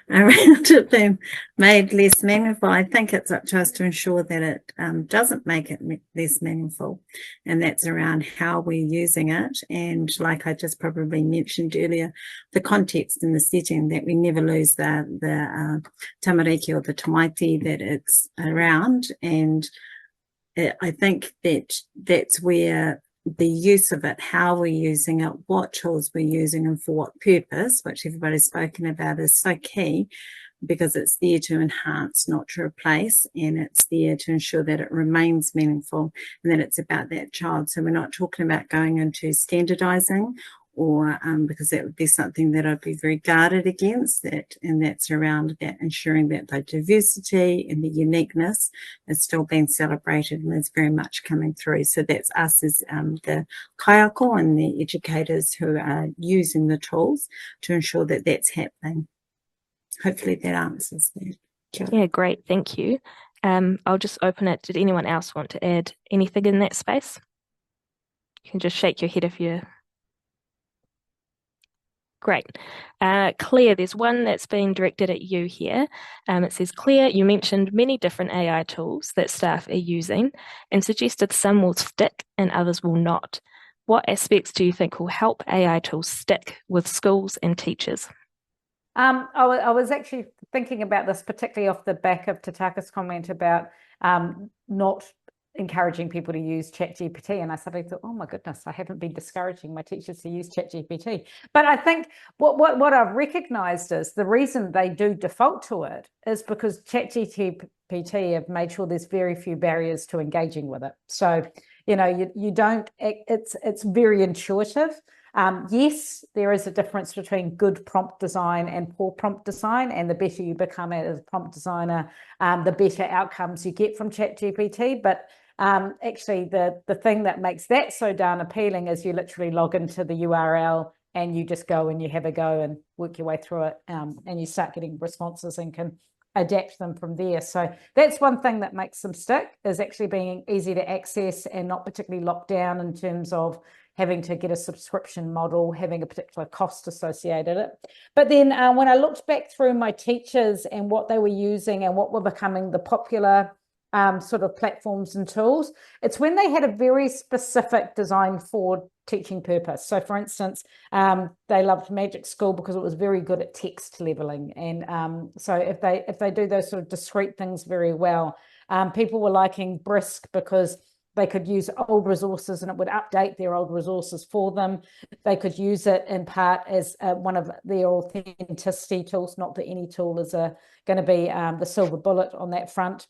around it being made less meaningful. I think it's up to us to ensure that it doesn't make it less meaningful, and that's around how we're using it. And like I just probably mentioned earlier, the context and the setting, that we never lose the tamariki or the tamaiti that it's around. And I think that's where the use of it, how we're using it, what tools we're using and for what purpose, which everybody's spoken about, is so key, because it's there to enhance, not to replace, and it's there to ensure that it remains meaningful and that it's about that child. So we're not talking about going into standardizing, or because that would be something that I'd be very guarded against, and that's around that, ensuring that the diversity and the uniqueness is still being celebrated and is very much coming through. So that's us as the kaiako and the educators who are using the tools to ensure that that's happening. Hopefully that answers that. Yeah, great, thank you. I'll just open it. Did anyone else want to add anything in that space? You can just shake your head if you're... Great. Claire, there's one that's been directed at you here. It says, Claire, you mentioned many different AI tools that staff are using and suggested some will stick and others will not. What aspects do you think will help AI tools stick with schools and teachers? I was actually thinking about this, particularly off the back of Tataka's comment about not encouraging people to use ChatGPT, and I suddenly thought, oh my goodness, I haven't been discouraging my teachers to use ChatGPT. But I think what I've recognized is the reason they do default to it is because ChatGPT have made sure there's very few barriers to engaging with it. So you don't, it's very intuitive. Yes, there is a difference between good prompt design and poor prompt design, and the better you become as a prompt designer, the better outcomes you get from ChatGPT. But actually, the thing that makes that so darn appealing is you literally log into the URL and you just go and you have a go and work your way through it, and you start getting responses and can adapt them from there. So that's one thing that makes them stick, is actually being easy to access and not particularly locked down in terms of having to get a subscription model, having a particular cost associated it. But then when I looked back through my teachers and what they were using and what were becoming the popular sort of platforms and tools, it's when they had a very specific design for teaching purpose. So for instance, they loved Magic School because it was very good at text leveling. And so if they do those sort of discrete things very well, people were liking Brisk because they could use old resources and it would update their old resources for them. They could use it in part as one of their authenticity tools, not that any tool is going to be the silver bullet on that front.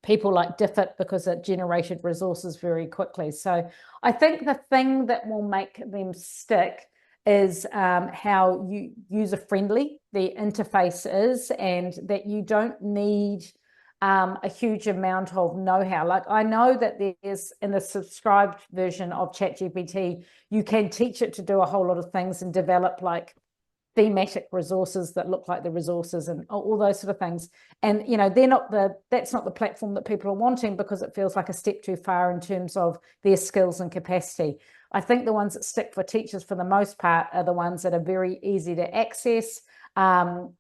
People like Diffit because it generated resources very quickly. So I think the thing that will make them stick is how user-friendly the interface is, and that you don't need a huge amount of know-how. Like, I know that there's, in the subscribed version of ChatGPT, you can teach it to do a whole lot of things and develop like thematic resources that look like the resources and all those sort of things. And that's not the platform that people are wanting, because it feels like a step too far in terms of their skills and capacity. I think the ones that stick for teachers for the most part are the ones that are very easy to access, aren't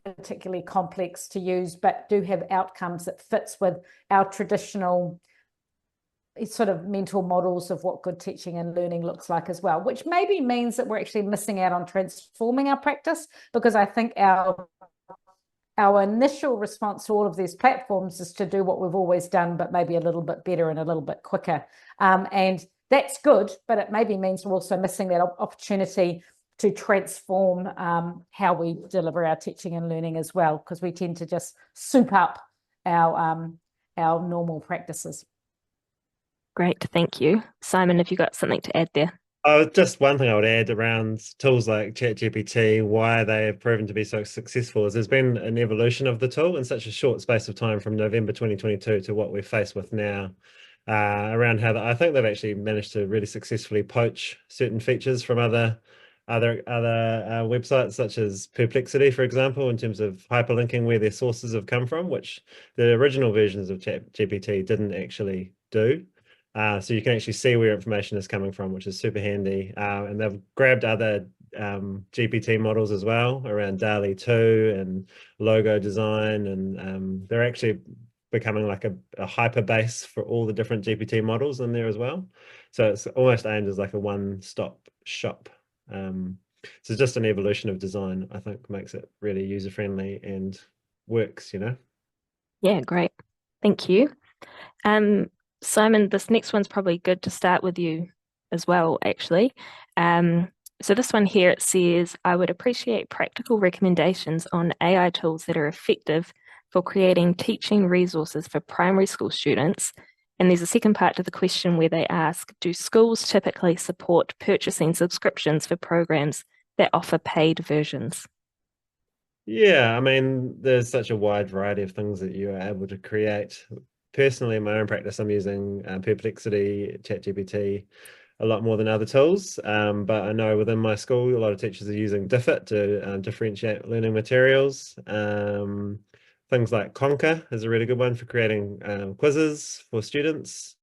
particularly complex to use, but do have outcomes that fits with our traditional sort of mental models of what good teaching and learning looks like as well, which maybe means that we're actually missing out on transforming our practice, because I think our initial response to all of these platforms is to do what we've always done, but maybe a little bit better and a little bit quicker. And that's good, but it maybe means we're also missing that opportunity to transform how we deliver our teaching and learning as well, because we tend to just soup up our normal practices. Great, thank you. Simon, have you got something to add there? Just one thing I would add around tools like ChatGPT, why they have proven to be so successful is there's been an evolution of the tool in such a short space of time from November 2022 to what we're faced with now, around how I think they've actually managed to really successfully poach certain features from other websites, such as Perplexity, for example, in terms of hyperlinking where their sources have come from, which the original versions of ChatGPT didn't actually do. So you can actually see where information is coming from, which is super handy. And they've grabbed other GPT models as well around DALL-E 2 and logo design, and they're actually becoming like a hyper base for all the different GPT models in there as well. So it's almost aimed as like a one-stop shop. So just an evolution of design, I think, makes it really user-friendly and works, you know? Yeah, great. Thank you. Simon, this next one's probably good to start with you as well, actually. So this one here, it says, I would appreciate practical recommendations on AI tools that are effective for creating teaching resources for primary school students. And there's a second part to the question where they ask, do schools typically support purchasing subscriptions for programs that offer paid versions? Yeah, I mean, there's such a wide variety of things that you are able to create. Personally, in my own practice, I'm using Perplexity, ChatGPT a lot more than other tools. But I know within my school, a lot of teachers are using Diffit to differentiate learning materials. Things like Conquer is a really good one for creating quizzes for students.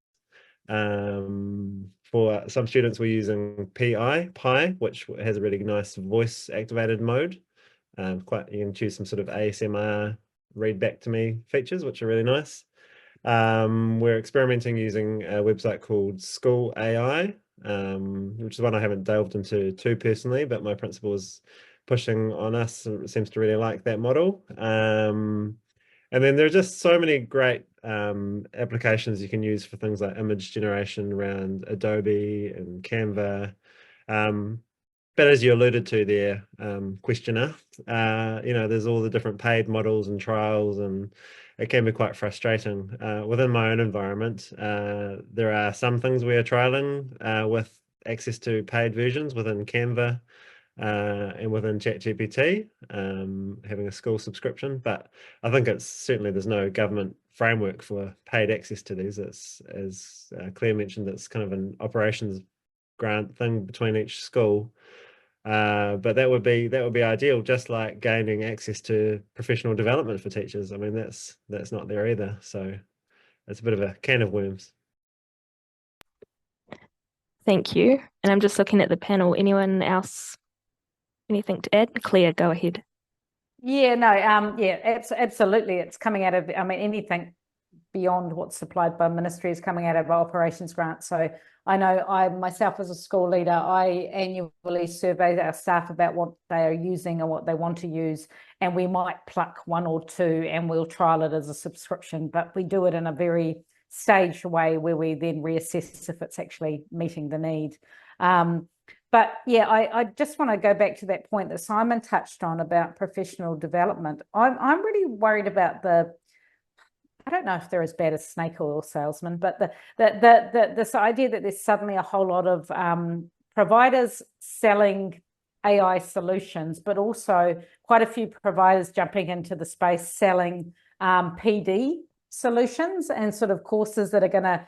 For some students, we're using Pi, which has a really nice voice activated mode. You can choose some sort of ASMR read back to me features, which are really nice. We're experimenting using a website called School AI, which is one I haven't delved into too personally, but my principal is pushing on us. Seems to really like that model. And then there are just so many great applications you can use for things like image generation around Adobe and Canva. But as you alluded to there, questioner, there's all the different paid models and trials, and it can be quite frustrating. Within my own environment, there are some things we are trialing with access to paid versions within Canva and within ChatGPT, having a school subscription. But I think there's no government framework for paid access to these. It's, as Claire mentioned, it's kind of an operations grant thing between each school. But that would be ideal, just like gaining access to professional development for teachers. I mean, that's not there either. So it's a bit of a can of worms. Thank you. And I'm just looking at the panel. Anyone else, anything to add? Claire, go ahead. Yeah, no, absolutely. It's coming out of, anything beyond what's supplied by ministry is coming out of our operations grant. So I know I myself as a school leader, I annually survey our staff about what they are using and what they want to use. And we might pluck one or two and we'll trial it as a subscription, but we do it in a very staged way where we then reassess if it's actually meeting the need. But yeah, I just want to go back to that point that Simon touched on about professional development. I'm really worried about I don't know if they're as bad as snake oil salesmen, but this idea that there's suddenly a whole lot of providers selling AI solutions, but also quite a few providers jumping into the space selling PD solutions and sort of courses that are going to,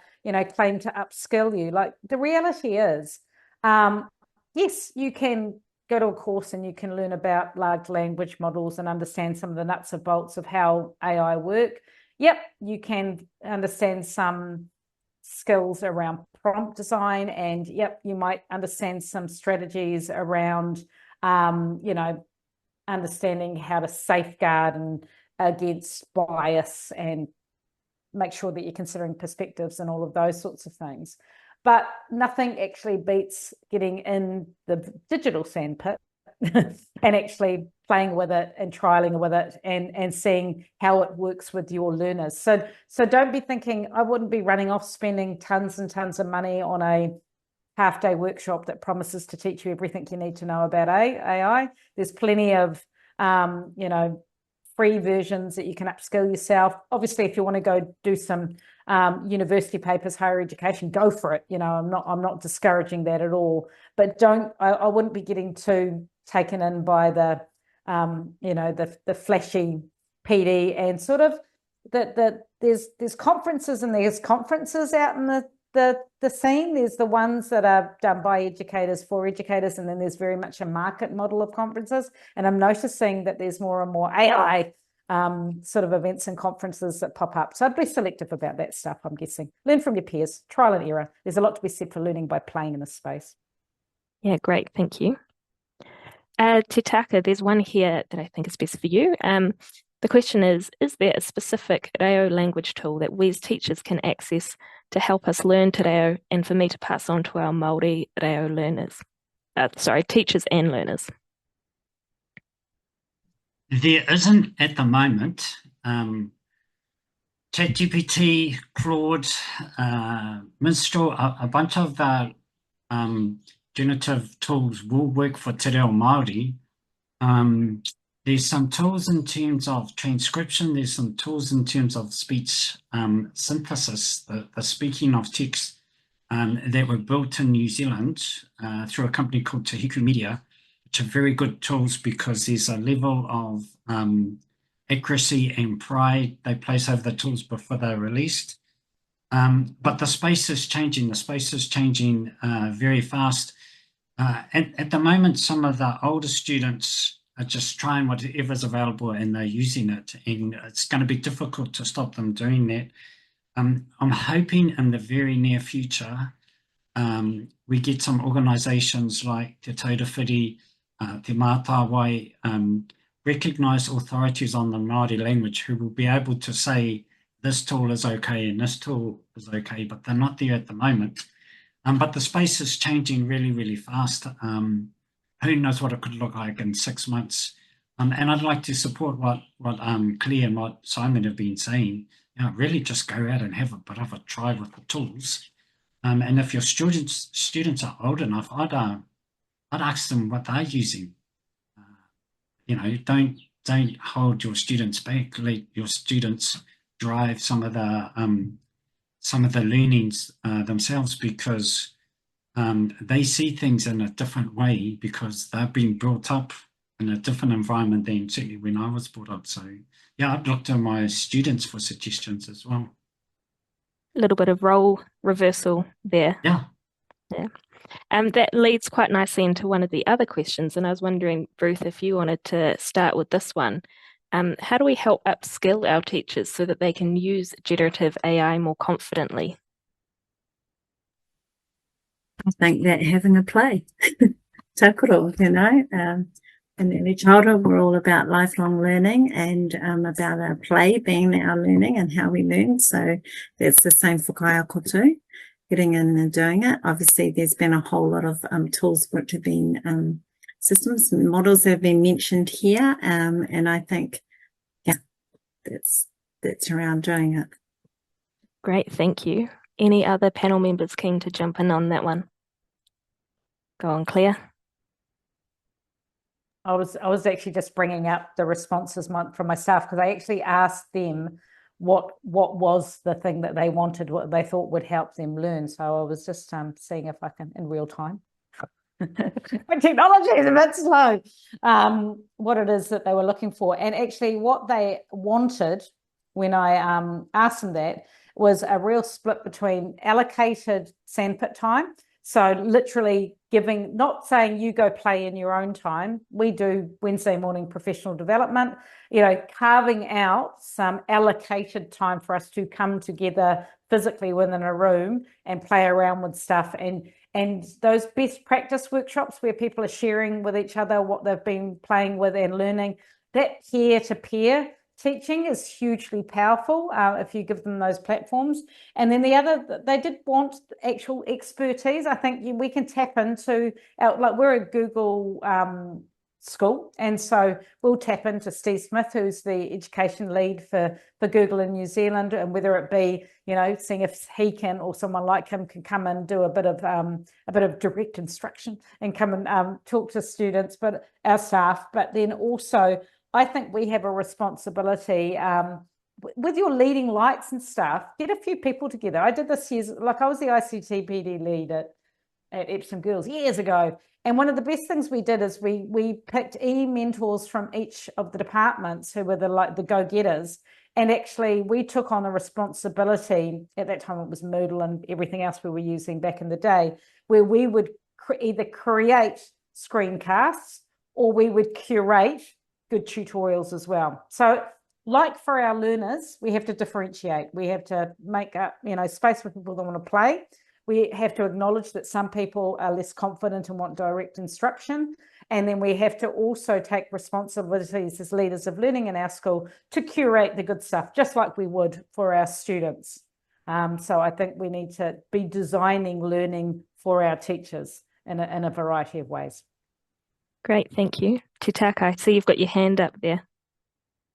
claim to upskill you. Like the reality is, yes, you can go to a course and you can learn about large language models and understand some of the nuts and bolts of how AI work. Yep, you can understand some skills around prompt design, and yep, you might understand some strategies around, you know, understanding how to safeguard and against bias and make sure that you're considering perspectives and all of those sorts of things. But nothing actually beats getting in the digital sandpit and actually playing with it and trialing with it and seeing how it works with your learners. So don't be thinking, I wouldn't be running off spending tons and tons of money on a half-day workshop that promises to teach you everything you need to know about AI. There's plenty of, you know, free versions that you can upskill yourself. Obviously, if you want to go do some university papers, higher education, go for it. You know, I'm not discouraging that at all. But I wouldn't be getting too taken in by the, you know, the flashy PD and sort of there's conferences and there's conferences out in the scene. There's the ones that are done by educators for educators, and then there's very much a market model of conferences. And I'm noticing that there's more and more AI sort of events and conferences that pop up. So I'd be selective about that stuff, I'm guessing. Learn from your peers, trial and error. There's a lot to be said for learning by playing in this space. Yeah, great, thank you. Te Taka, there's one here that I think is best for you. The question is there a specific reo language tool that we as teachers can access to help us learn te reo and for me to pass on to our Māori reo learners? Teachers and learners. There isn't at the moment. ChatGPT, Claude, Minstrel, a bunch of the generative tools will work for te reo Māori. There's some tools in terms of transcription. There's some tools in terms of speech synthesis, the speaking of text that were built in New Zealand through a company called Te Hiku Media, which are very good tools because there's a level of accuracy and pride they place over the tools before they're released. But the space is changing. The space is changing very fast. At the moment, some of the older students are just trying whatever's available and they're using it, and it's going to be difficult to stop them doing that. I'm hoping in the very near future we get some organisations like Te Taurewhiri, Te Mātāwai, recognised authorities on the Māori language who will be able to say this tool is okay and this tool is okay, but they're not there at the moment. But the space is changing really, really fast. Who knows what it could look like in 6 months? And I'd like to support what Claire and what Simon have been saying. You know, really just go out and have a bit of a try with the tools. And if your students are old enough, I'd ask them what they're using. You know, don't hold your students back. Let your students drive some of the learnings themselves, because they see things in a different way because they've been brought up in a different environment than certainly when I was brought up. So yeah, I'd look to my students for suggestions as well. A little bit of role reversal there. Yeah. That leads quite nicely into one of the other questions, and I was wondering, Ruth, if you wanted to start with this one. How do we help upskill our teachers so that they can use generative AI more confidently? I think that having a play, takoro, you know, in early childhood, we're all about lifelong learning and about our play being our learning and how we learn. So that's the same for kaya kotu, getting in and doing it. Obviously, there's been a whole lot of tools which have been systems and models that have been mentioned here, and I think, yeah, that's around doing it. Great, thank you. Any other panel members keen to jump in on that one? Go on, Claire. I was actually just bringing up the responses from my staff, because I actually asked them what was the thing that they wanted, what they thought would help them learn. So I was just seeing if I can, in real time. My technology is a bit slow. What it is that they were looking for, and actually what they wanted when I asked them that was a real split between allocated sandpit time. So literally giving, not saying you go play in your own time. We do Wednesday morning professional development, carving out some allocated time for us to come together physically within a room and play around with stuff, and those best practice workshops where people are sharing with each other what they've been playing with and learning. That peer-to-peer teaching is hugely powerful if you give them those platforms. And then the other, they did want actual expertise. I think we can tap into, like we're a Google school, and so we'll tap into Steve Smith, who's the education lead for Google in New Zealand, and whether it be seeing if he can, or someone like him can come and do a bit of direct instruction and come and talk to students, but our staff. But then also I think we have a responsibility with your leading lights and stuff. Get a few people together. I did this years, like I was the ICT PD lead at Epsom Girls years ago. And one of the best things we did is we picked mentors from each of the departments who were the go-getters. And actually we took on the responsibility, at that time it was Moodle and everything else we were using back in the day, where we would either create screencasts or we would curate good tutorials as well. So like for our learners, we have to differentiate. We have to make up, space for people that want to play. We have to acknowledge that some people are less confident and want direct instruction. And then we have to also take responsibilities as leaders of learning in our school to curate the good stuff, just like we would for our students. So I think we need to be designing learning for our teachers in a variety of ways. Great, thank you. Titaka, I see you've got your hand up there.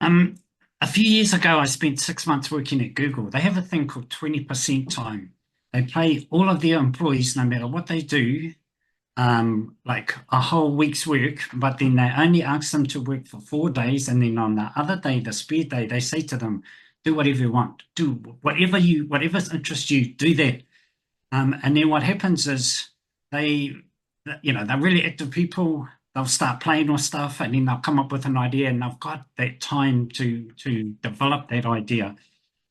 A few years ago, I spent 6 months working at Google. They have a thing called 20% time. They pay all of their employees, no matter what they do, like a whole week's work, but then they only ask them to work for 4 days. And then on the other day, the spare day, they say to them, do whatever you want, do whatever interests you, do that. And then what happens is they're really active people. They'll start playing with stuff, and then they'll come up with an idea, and they've got that time to develop that idea.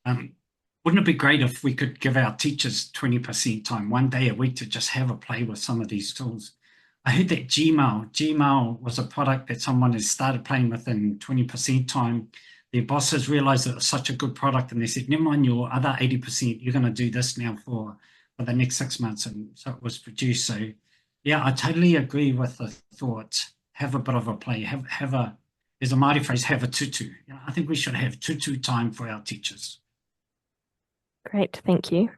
Wouldn't it be great if we could give our teachers 20% time, 1 day a week, to just have a play with some of these tools? I heard that Gmail was a product that someone has started playing with in 20% time. Their bosses realized it was such a good product, and they said, never mind your other 80%, you're going to do this now for the next 6 months. And so it was produced. So yeah, I totally agree with the thought. Have a bit of a play. There's a Māori phrase, have a tutu. I think we should have tutu time for our teachers. Great, thank you.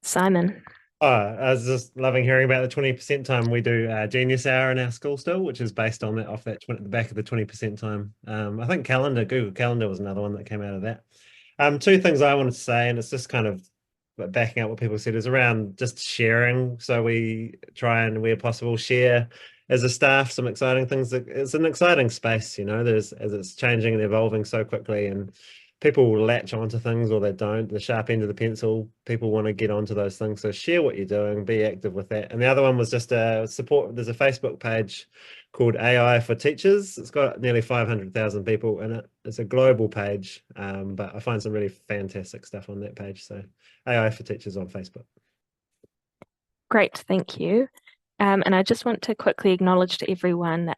Simon. I was just loving hearing about the 20% time. We do Genius Hour in our school still, which is based on the back of the 20% time. I think Google Calendar was another one that came out of that. Two things I wanted to say, and it's just kind of backing up what people said, is around just sharing. So we try and, where possible, share as a staff some exciting things. It's an exciting space, as it's changing and evolving so quickly, and people will latch onto things or they don't. The sharp end of the pencil, people want to get onto those things. So share what you're doing, be active with that. And the other one was just support. There's a Facebook page called AI for Teachers. It's got nearly 500,000 people in it. It's a global page, but I find some really fantastic stuff on that page. So AI for Teachers on Facebook. Great, thank you. And I just want to quickly acknowledge to everyone,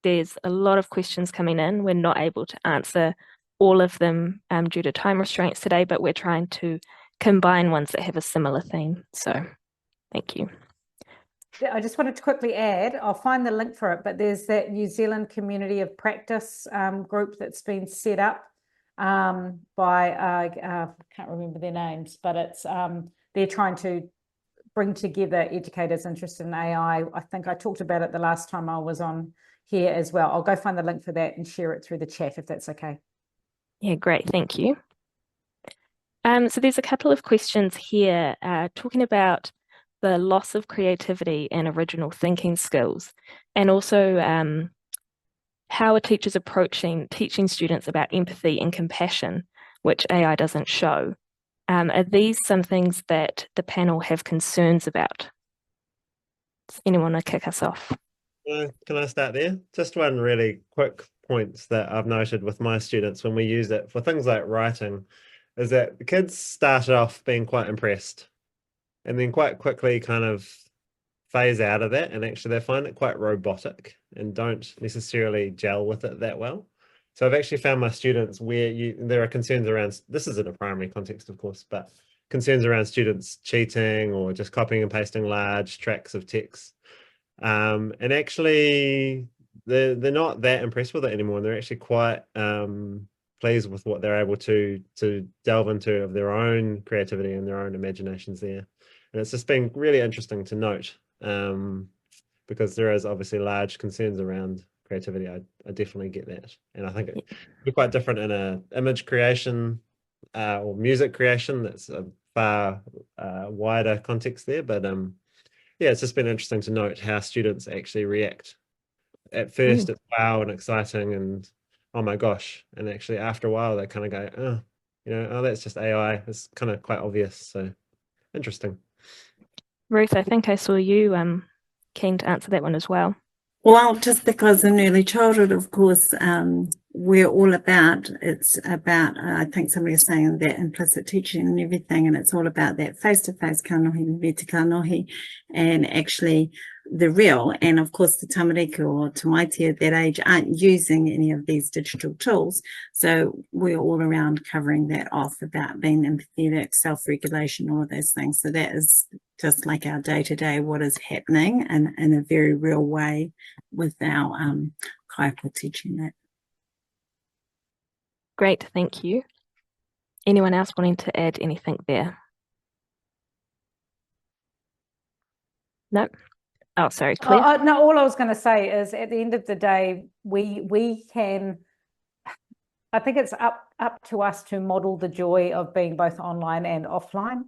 there's a lot of questions coming in. We're not able to answer all of them due to time restraints today, but we're trying to combine ones that have a similar theme. So thank you. I just wanted to quickly add, I'll find the link for it, but there's that New Zealand Community of Practice group that's been set up by, I can't remember their names, but it's they're trying to bring together educators interested in AI. I think I talked about it the last time I was on here as well. I'll go find the link for that and share it through the chat if that's okay. Yeah, great, thank you. So there's a couple of questions here talking about the loss of creativity and original thinking skills, and also how are teachers approaching teaching students about empathy and compassion, which AI doesn't show. Are these some things that the panel have concerns about? Does anyone want to kick us off? Can I start there? Just one really quick points that I've noted with my students when we use it for things like writing is that the kids started off being quite impressed and then quite quickly kind of phase out of that, and actually they find it quite robotic and don't necessarily gel with it that well. So I've actually found my students where there are concerns around, this is in a primary context, of course, but concerns around students cheating or just copying and pasting large tracks of text. And actually, they're not that impressed with it anymore. And they're actually quite pleased with what they're able to delve into of their own creativity and their own imaginations there. And it's just been really interesting to note, because there is obviously large concerns around creativity. I definitely get that. And I think it'd be quite different in a image creation or music creation. That's a far wider context there. But yeah, it's just been interesting to note how students actually react. At first, it's wow and exciting and oh my gosh. And actually after a while, they kind of go, oh, oh, that's just AI. It's kind of quite obvious. So interesting. Ruth, I think I saw you keen to answer that one as well. Well, just because in early childhood, of course, we're all about, it's about, I think somebody was saying that implicit teaching and everything, and it's all about that face-to-face kanohi, viti kanohi, and actually the real. And of course, the tamariki or tamaiti at that age aren't using any of these digital tools. So we're all around covering that off about being empathetic, self-regulation, all of those things. So that is just like our day-to-day, what is happening and in a very real way with our kaipa teaching that. Great, thank you. Anyone else wanting to add anything there? No? Oh, sorry, Claire. No, all I was going to say is at the end of the day, we can, I think it's up to us to model the joy of being both online and offline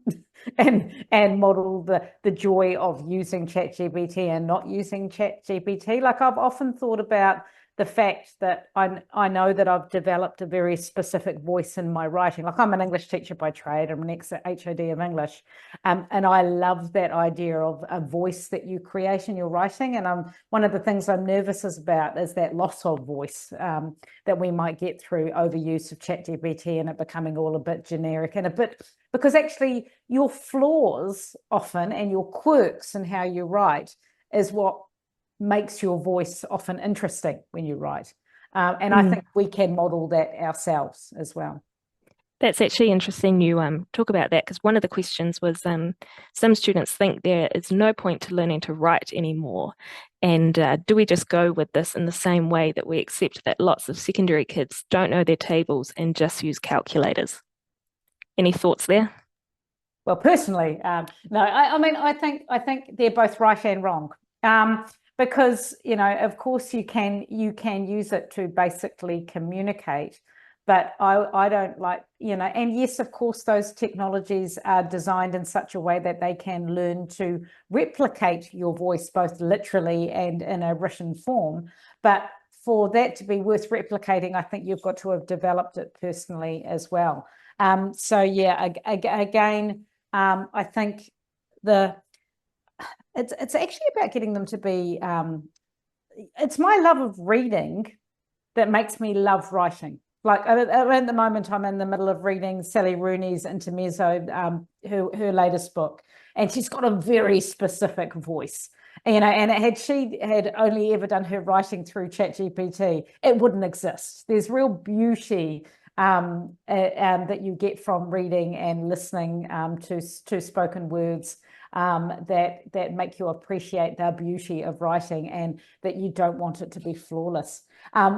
and model the joy of using ChatGPT and not using ChatGPT. Like I've often thought about the fact that I know that I've developed a very specific voice in my writing. Like I'm an English teacher by trade, I'm an ex-HOD of English, and I love that idea of a voice that you create in your writing. And one of the things I'm nervous about is that loss of voice that we might get through overuse of ChatGPT and it becoming all a bit generic and a bit, because actually your flaws often and your quirks in how you write is what makes your voice often interesting when you write. And I think we can model that ourselves as well. That's actually interesting you talk about that, because one of the questions was some students think there is no point to learning to write anymore. And do we just go with this in the same way that we accept that lots of secondary kids don't know their tables and just use calculators? Any thoughts there? Well, personally, no, I mean, I think they're both right and wrong. Because, of course you can use it to basically communicate, but I don't like, and yes, of course, those technologies are designed in such a way that they can learn to replicate your voice, both literally and in a written form. But for that to be worth replicating, I think you've got to have developed it personally as well. So yeah, again, I think it's actually about getting them to be, it's my love of reading that makes me love writing. Like at the moment, I'm in the middle of reading Sally Rooney's Intermezzo, her latest book, and she's got a very specific voice. And had she had only ever done her writing through ChatGPT, it wouldn't exist. There's real beauty that you get from reading and listening to spoken words that make you appreciate the beauty of writing and that you don't want it to be flawless.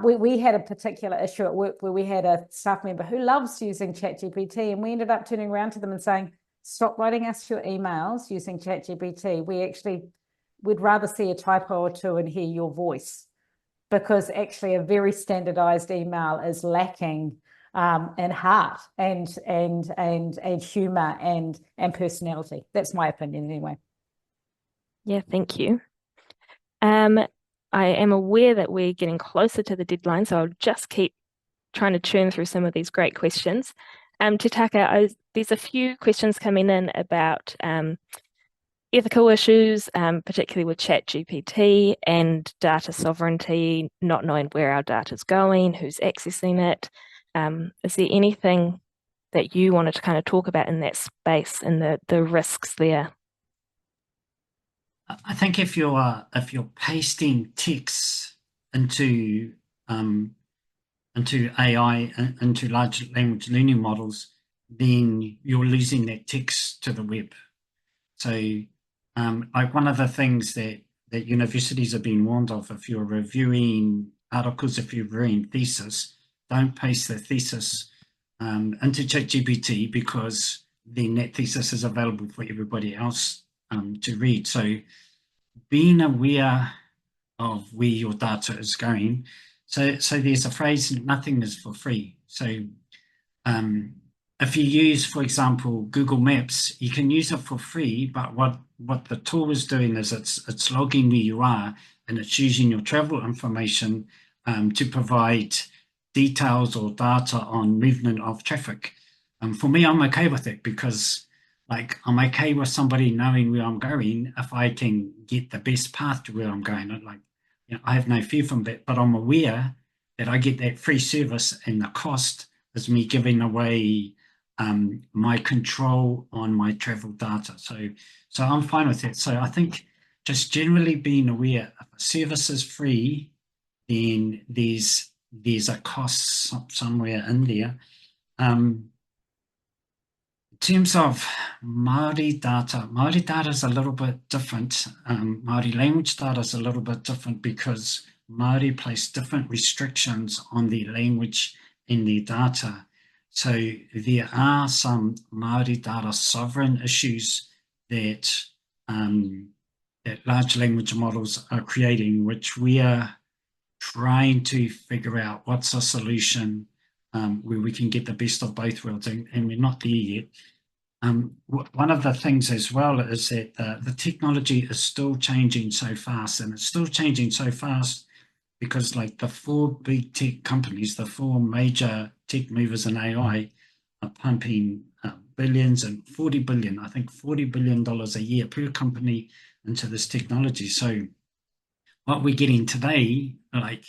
We had a particular issue at work where we had a staff member who loves using ChatGPT, and we ended up turning around to them and saying, stop writing us your emails using ChatGPT. We'd rather see a typo or two and hear your voice, because actually a very standardized email is lacking and heart and humor and personality. That's my opinion anyway. Yeah, thank you. I am aware that we're getting closer to the deadline, so I'll just keep trying to churn through some of these great questions. Te Taka, there's a few questions coming in about ethical issues, particularly with ChatGPT and data sovereignty, not knowing where our data is going, who's accessing it. Is there anything that you wanted to kind of talk about in that space and the risks there? I think if you're pasting text into AI, into large language learning models, then you're losing that text to the web. So, like one of the things that universities have been warned of, if you're reviewing articles, if you're reviewing thesis, don't paste the thesis into ChatGPT, because then that thesis is available for everybody else to read. So being aware of where your data is going. So there's a phrase, nothing is for free. So if you use, for example, Google Maps, you can use it for free, but what the tool is doing is it's logging where you are, and it's using your travel information to provide details or data on movement of traffic. For me, I'm okay with it, because like I'm okay with somebody knowing where I'm going if I can get the best path to where I'm going. Like, you know, I have no fear from that, but I'm aware that I get that free service, and the cost is me giving away my control on my travel data. So I'm fine with that. So I think just generally being aware, if a service is free, then there's a cost somewhere in there. In terms of Māori data is a little bit different. Māori language data is a little bit different, because Māori place different restrictions on their language in their data. So there are some Māori data sovereign issues that that large language models are creating, which we are trying to figure out what's a solution where we can get the best of both worlds, and we're not there yet. One of the things as well is that the technology is still changing so fast, and it's still changing so fast because, like, the 4 big tech companies, the 4 major tech movers in AI, are pumping billions and 40 billion, I think $40 billion a year per company into this technology. So what we're getting today, like,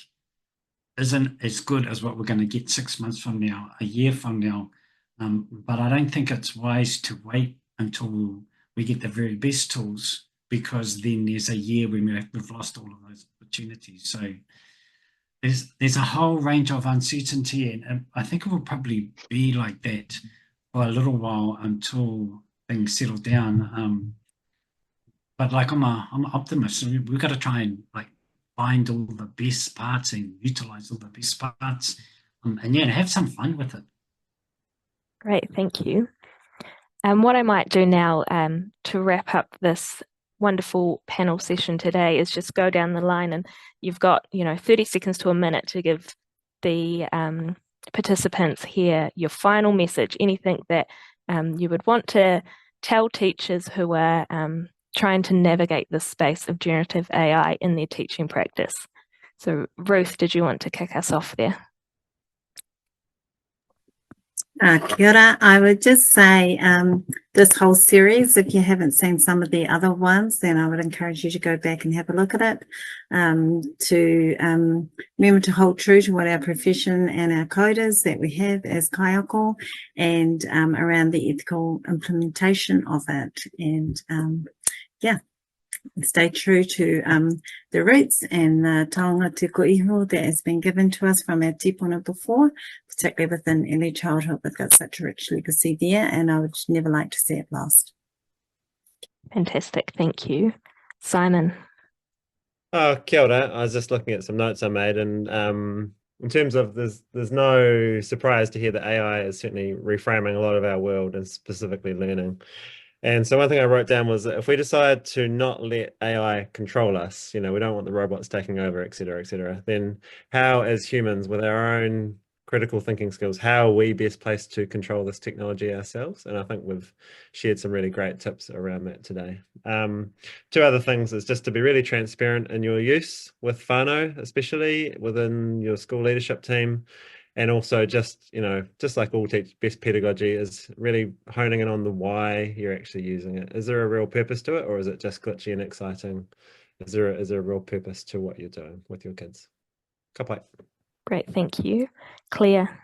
isn't as good as what we're going to get 6 months from now, a year from now. But I don't think it's wise to wait until we get the very best tools, because then there's a year when we've lost all of those opportunities. So there's a whole range of uncertainty, and I think it will probably be like that for a little while until things settle down. But like I'm an optimist. We've got to try and like find all the best parts and utilize all the best parts, and yeah, have some fun with it. Great, thank you. And what I might do now to wrap up this wonderful panel session today is just go down the line, and you've got 30 seconds to a minute to give the participants here your final message, anything that you would want to tell teachers who are trying to navigate this space of generative AI in their teaching practice. So Ruth, did you want to kick us off there? Kia ora. I would just say this whole series, if you haven't seen some of the other ones, then I would encourage you to go back and have a look at it, to remember to hold true to what our profession and our code is that we have as kaiako, and around the ethical implementation of it. And yeah, stay true to the roots and the taonga tiko iho that has been given to us from our tipuna before, particularly within early childhood. We've got such a rich legacy there, and I would never like to see it lost. Fantastic, thank you. Simon. Oh, kia ora. I was just looking at some notes I made, and in terms of there's no surprise to hear that AI is certainly reframing a lot of our world, and specifically learning. And so one thing I wrote down was that if we decide to not let AI control us, we don't want the robots taking over, et cetera, then how, as humans with our own critical thinking skills, how are we best placed to control this technology ourselves? And I think we've shared some really great tips around that today. 2 other things is just to be really transparent in your use with whānau, especially within your school leadership team. And also just like all best pedagogy is really honing in on the why you're actually using it. Is there a real purpose to it, or is it just glitchy and exciting? Is there a real purpose to what you're doing with your kids? Ka pai. Great, thank you. Claire.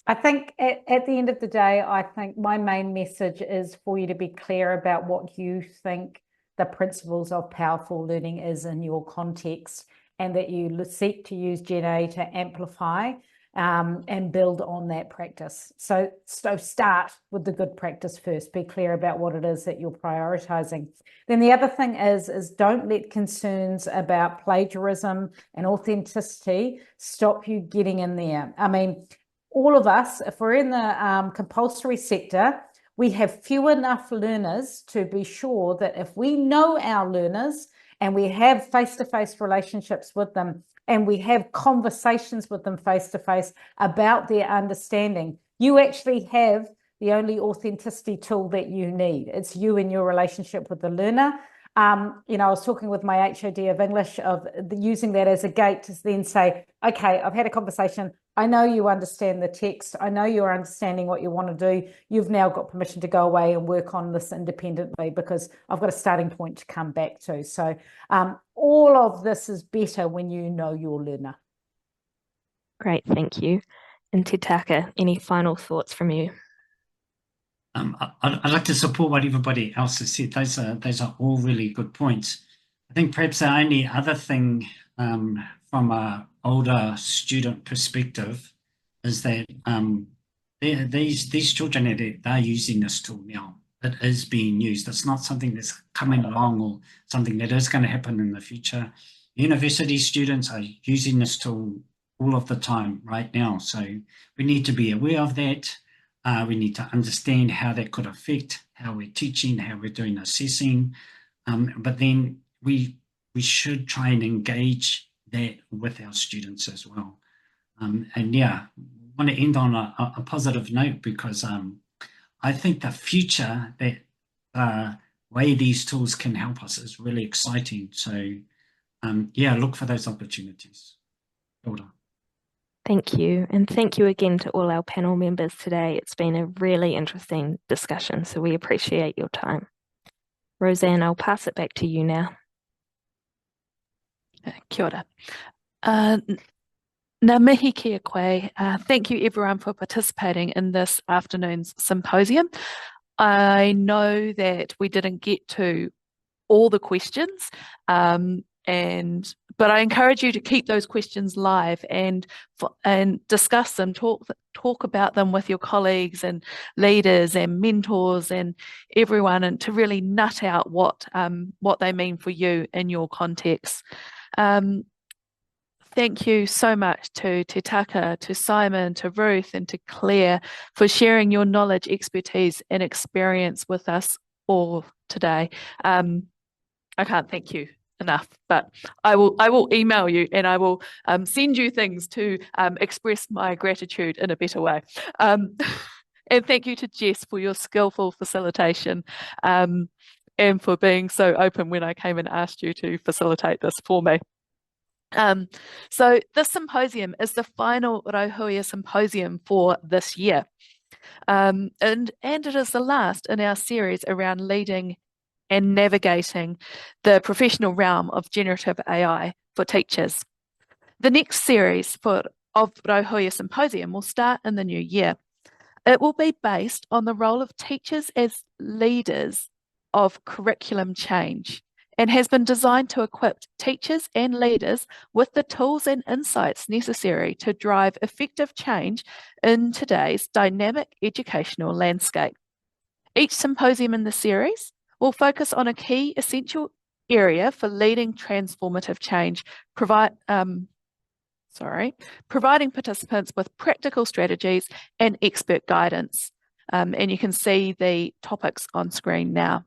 I think at the end of the day, I think my main message is for you to be clear about what you think the principles of powerful learning is in your context, and that you seek to use Gen A to amplify and build on that practice. So start with the good practice first. Be clear about what it is that you're prioritizing. Then the other thing is don't let concerns about plagiarism and authenticity stop you getting in there. I mean, all of us, if we're in the compulsory sector, we have few enough learners to be sure that if we know our learners and we have face-to-face relationships with them, and we have conversations with them face-to-face about their understanding, you actually have the only authenticity tool that you need. It's you and your relationship with the learner. You know, I was talking with my HOD of English of using that as a gate to then say, okay, I've had a conversation. I know you understand the text. I know you're understanding what you want to do. You've now got permission to go away and work on this independently because I've got a starting point to come back to. So all of this is better when you know your learner. Great, thank you. And Te Taka, any final thoughts from you? I'd like to support what everybody else has said. Those are all really good points. I think perhaps the only other thing from an older student perspective is that these children, they're using this tool now. It is being used. It's not something that's coming along or something that is going to happen in the future. University students are using this tool all of the time right now. So we need to be aware of that. We need to understand how that could affect how we're teaching, how we're doing assessing. But then we should try and engage that with our students as well. And yeah, I want to end on a positive note because I think the future, that way these tools can help us is really exciting. So yeah, look for those opportunities. Hold on. Thank you. And thank you again to all our panel members today. It's been a really interesting discussion, so we appreciate your time. Roseanne, I'll pass it back to you now. Kia ora. Ngā mihi kia koe. Thank you everyone for participating in this afternoon's symposium. I know that we didn't get to all the questions, but I encourage you to keep those questions live and discuss them, talk about them with your colleagues and leaders and mentors and everyone, and to really nut out what they mean for you in your context. Thank you so much to Te Taka, to Simon, to Ruth and to Claire for sharing your knowledge, expertise and experience with us all today. I can't thank you enough, but I will email you and I will send you things to express my gratitude in a better way. And thank you to Jess for your skillful facilitation and for being so open when I came and asked you to facilitate this for me. So this symposium is the final Rauhuia symposium for this year. And it is the last in our series around leading and navigating the professional realm of generative AI for teachers. The next series of Rauhuia Symposium will start in the new year. It will be based on the role of teachers as leaders of curriculum change and has been designed to equip teachers and leaders with the tools and insights necessary to drive effective change in today's dynamic educational landscape. Each symposium in the series will focus on a key essential area for leading transformative change, providing participants with practical strategies and expert guidance. And you can see the topics on screen now.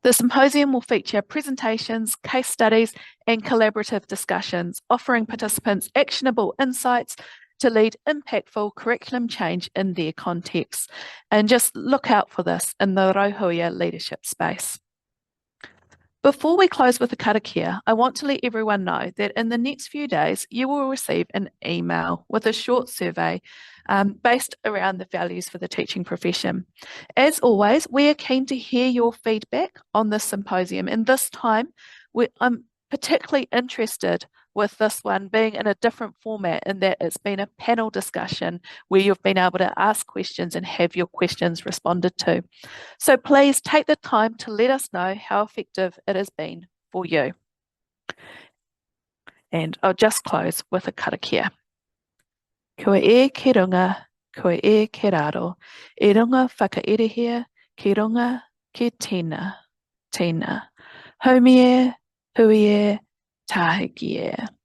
The symposium will feature presentations, case studies, and collaborative discussions, offering participants actionable insights to lead impactful curriculum change in their contexts. And just look out for this in the Rauhuia leadership space. Before we close with the karakia, I want to let everyone know that in the next few days, you will receive an email with a short survey based around the values for the teaching profession. As always, we are keen to hear your feedback on this symposium, and this time I'm particularly interested with this one being in a different format in that it's been a panel discussion where you've been able to ask questions and have your questions responded to. So please take the time to let us know how effective it has been for you. And I'll just close with a karakia. Kua e ke runga, kua e ke raro, e runga whakaerehia, ke runga ke tina, tina. Haumie, hui e, tahiki e.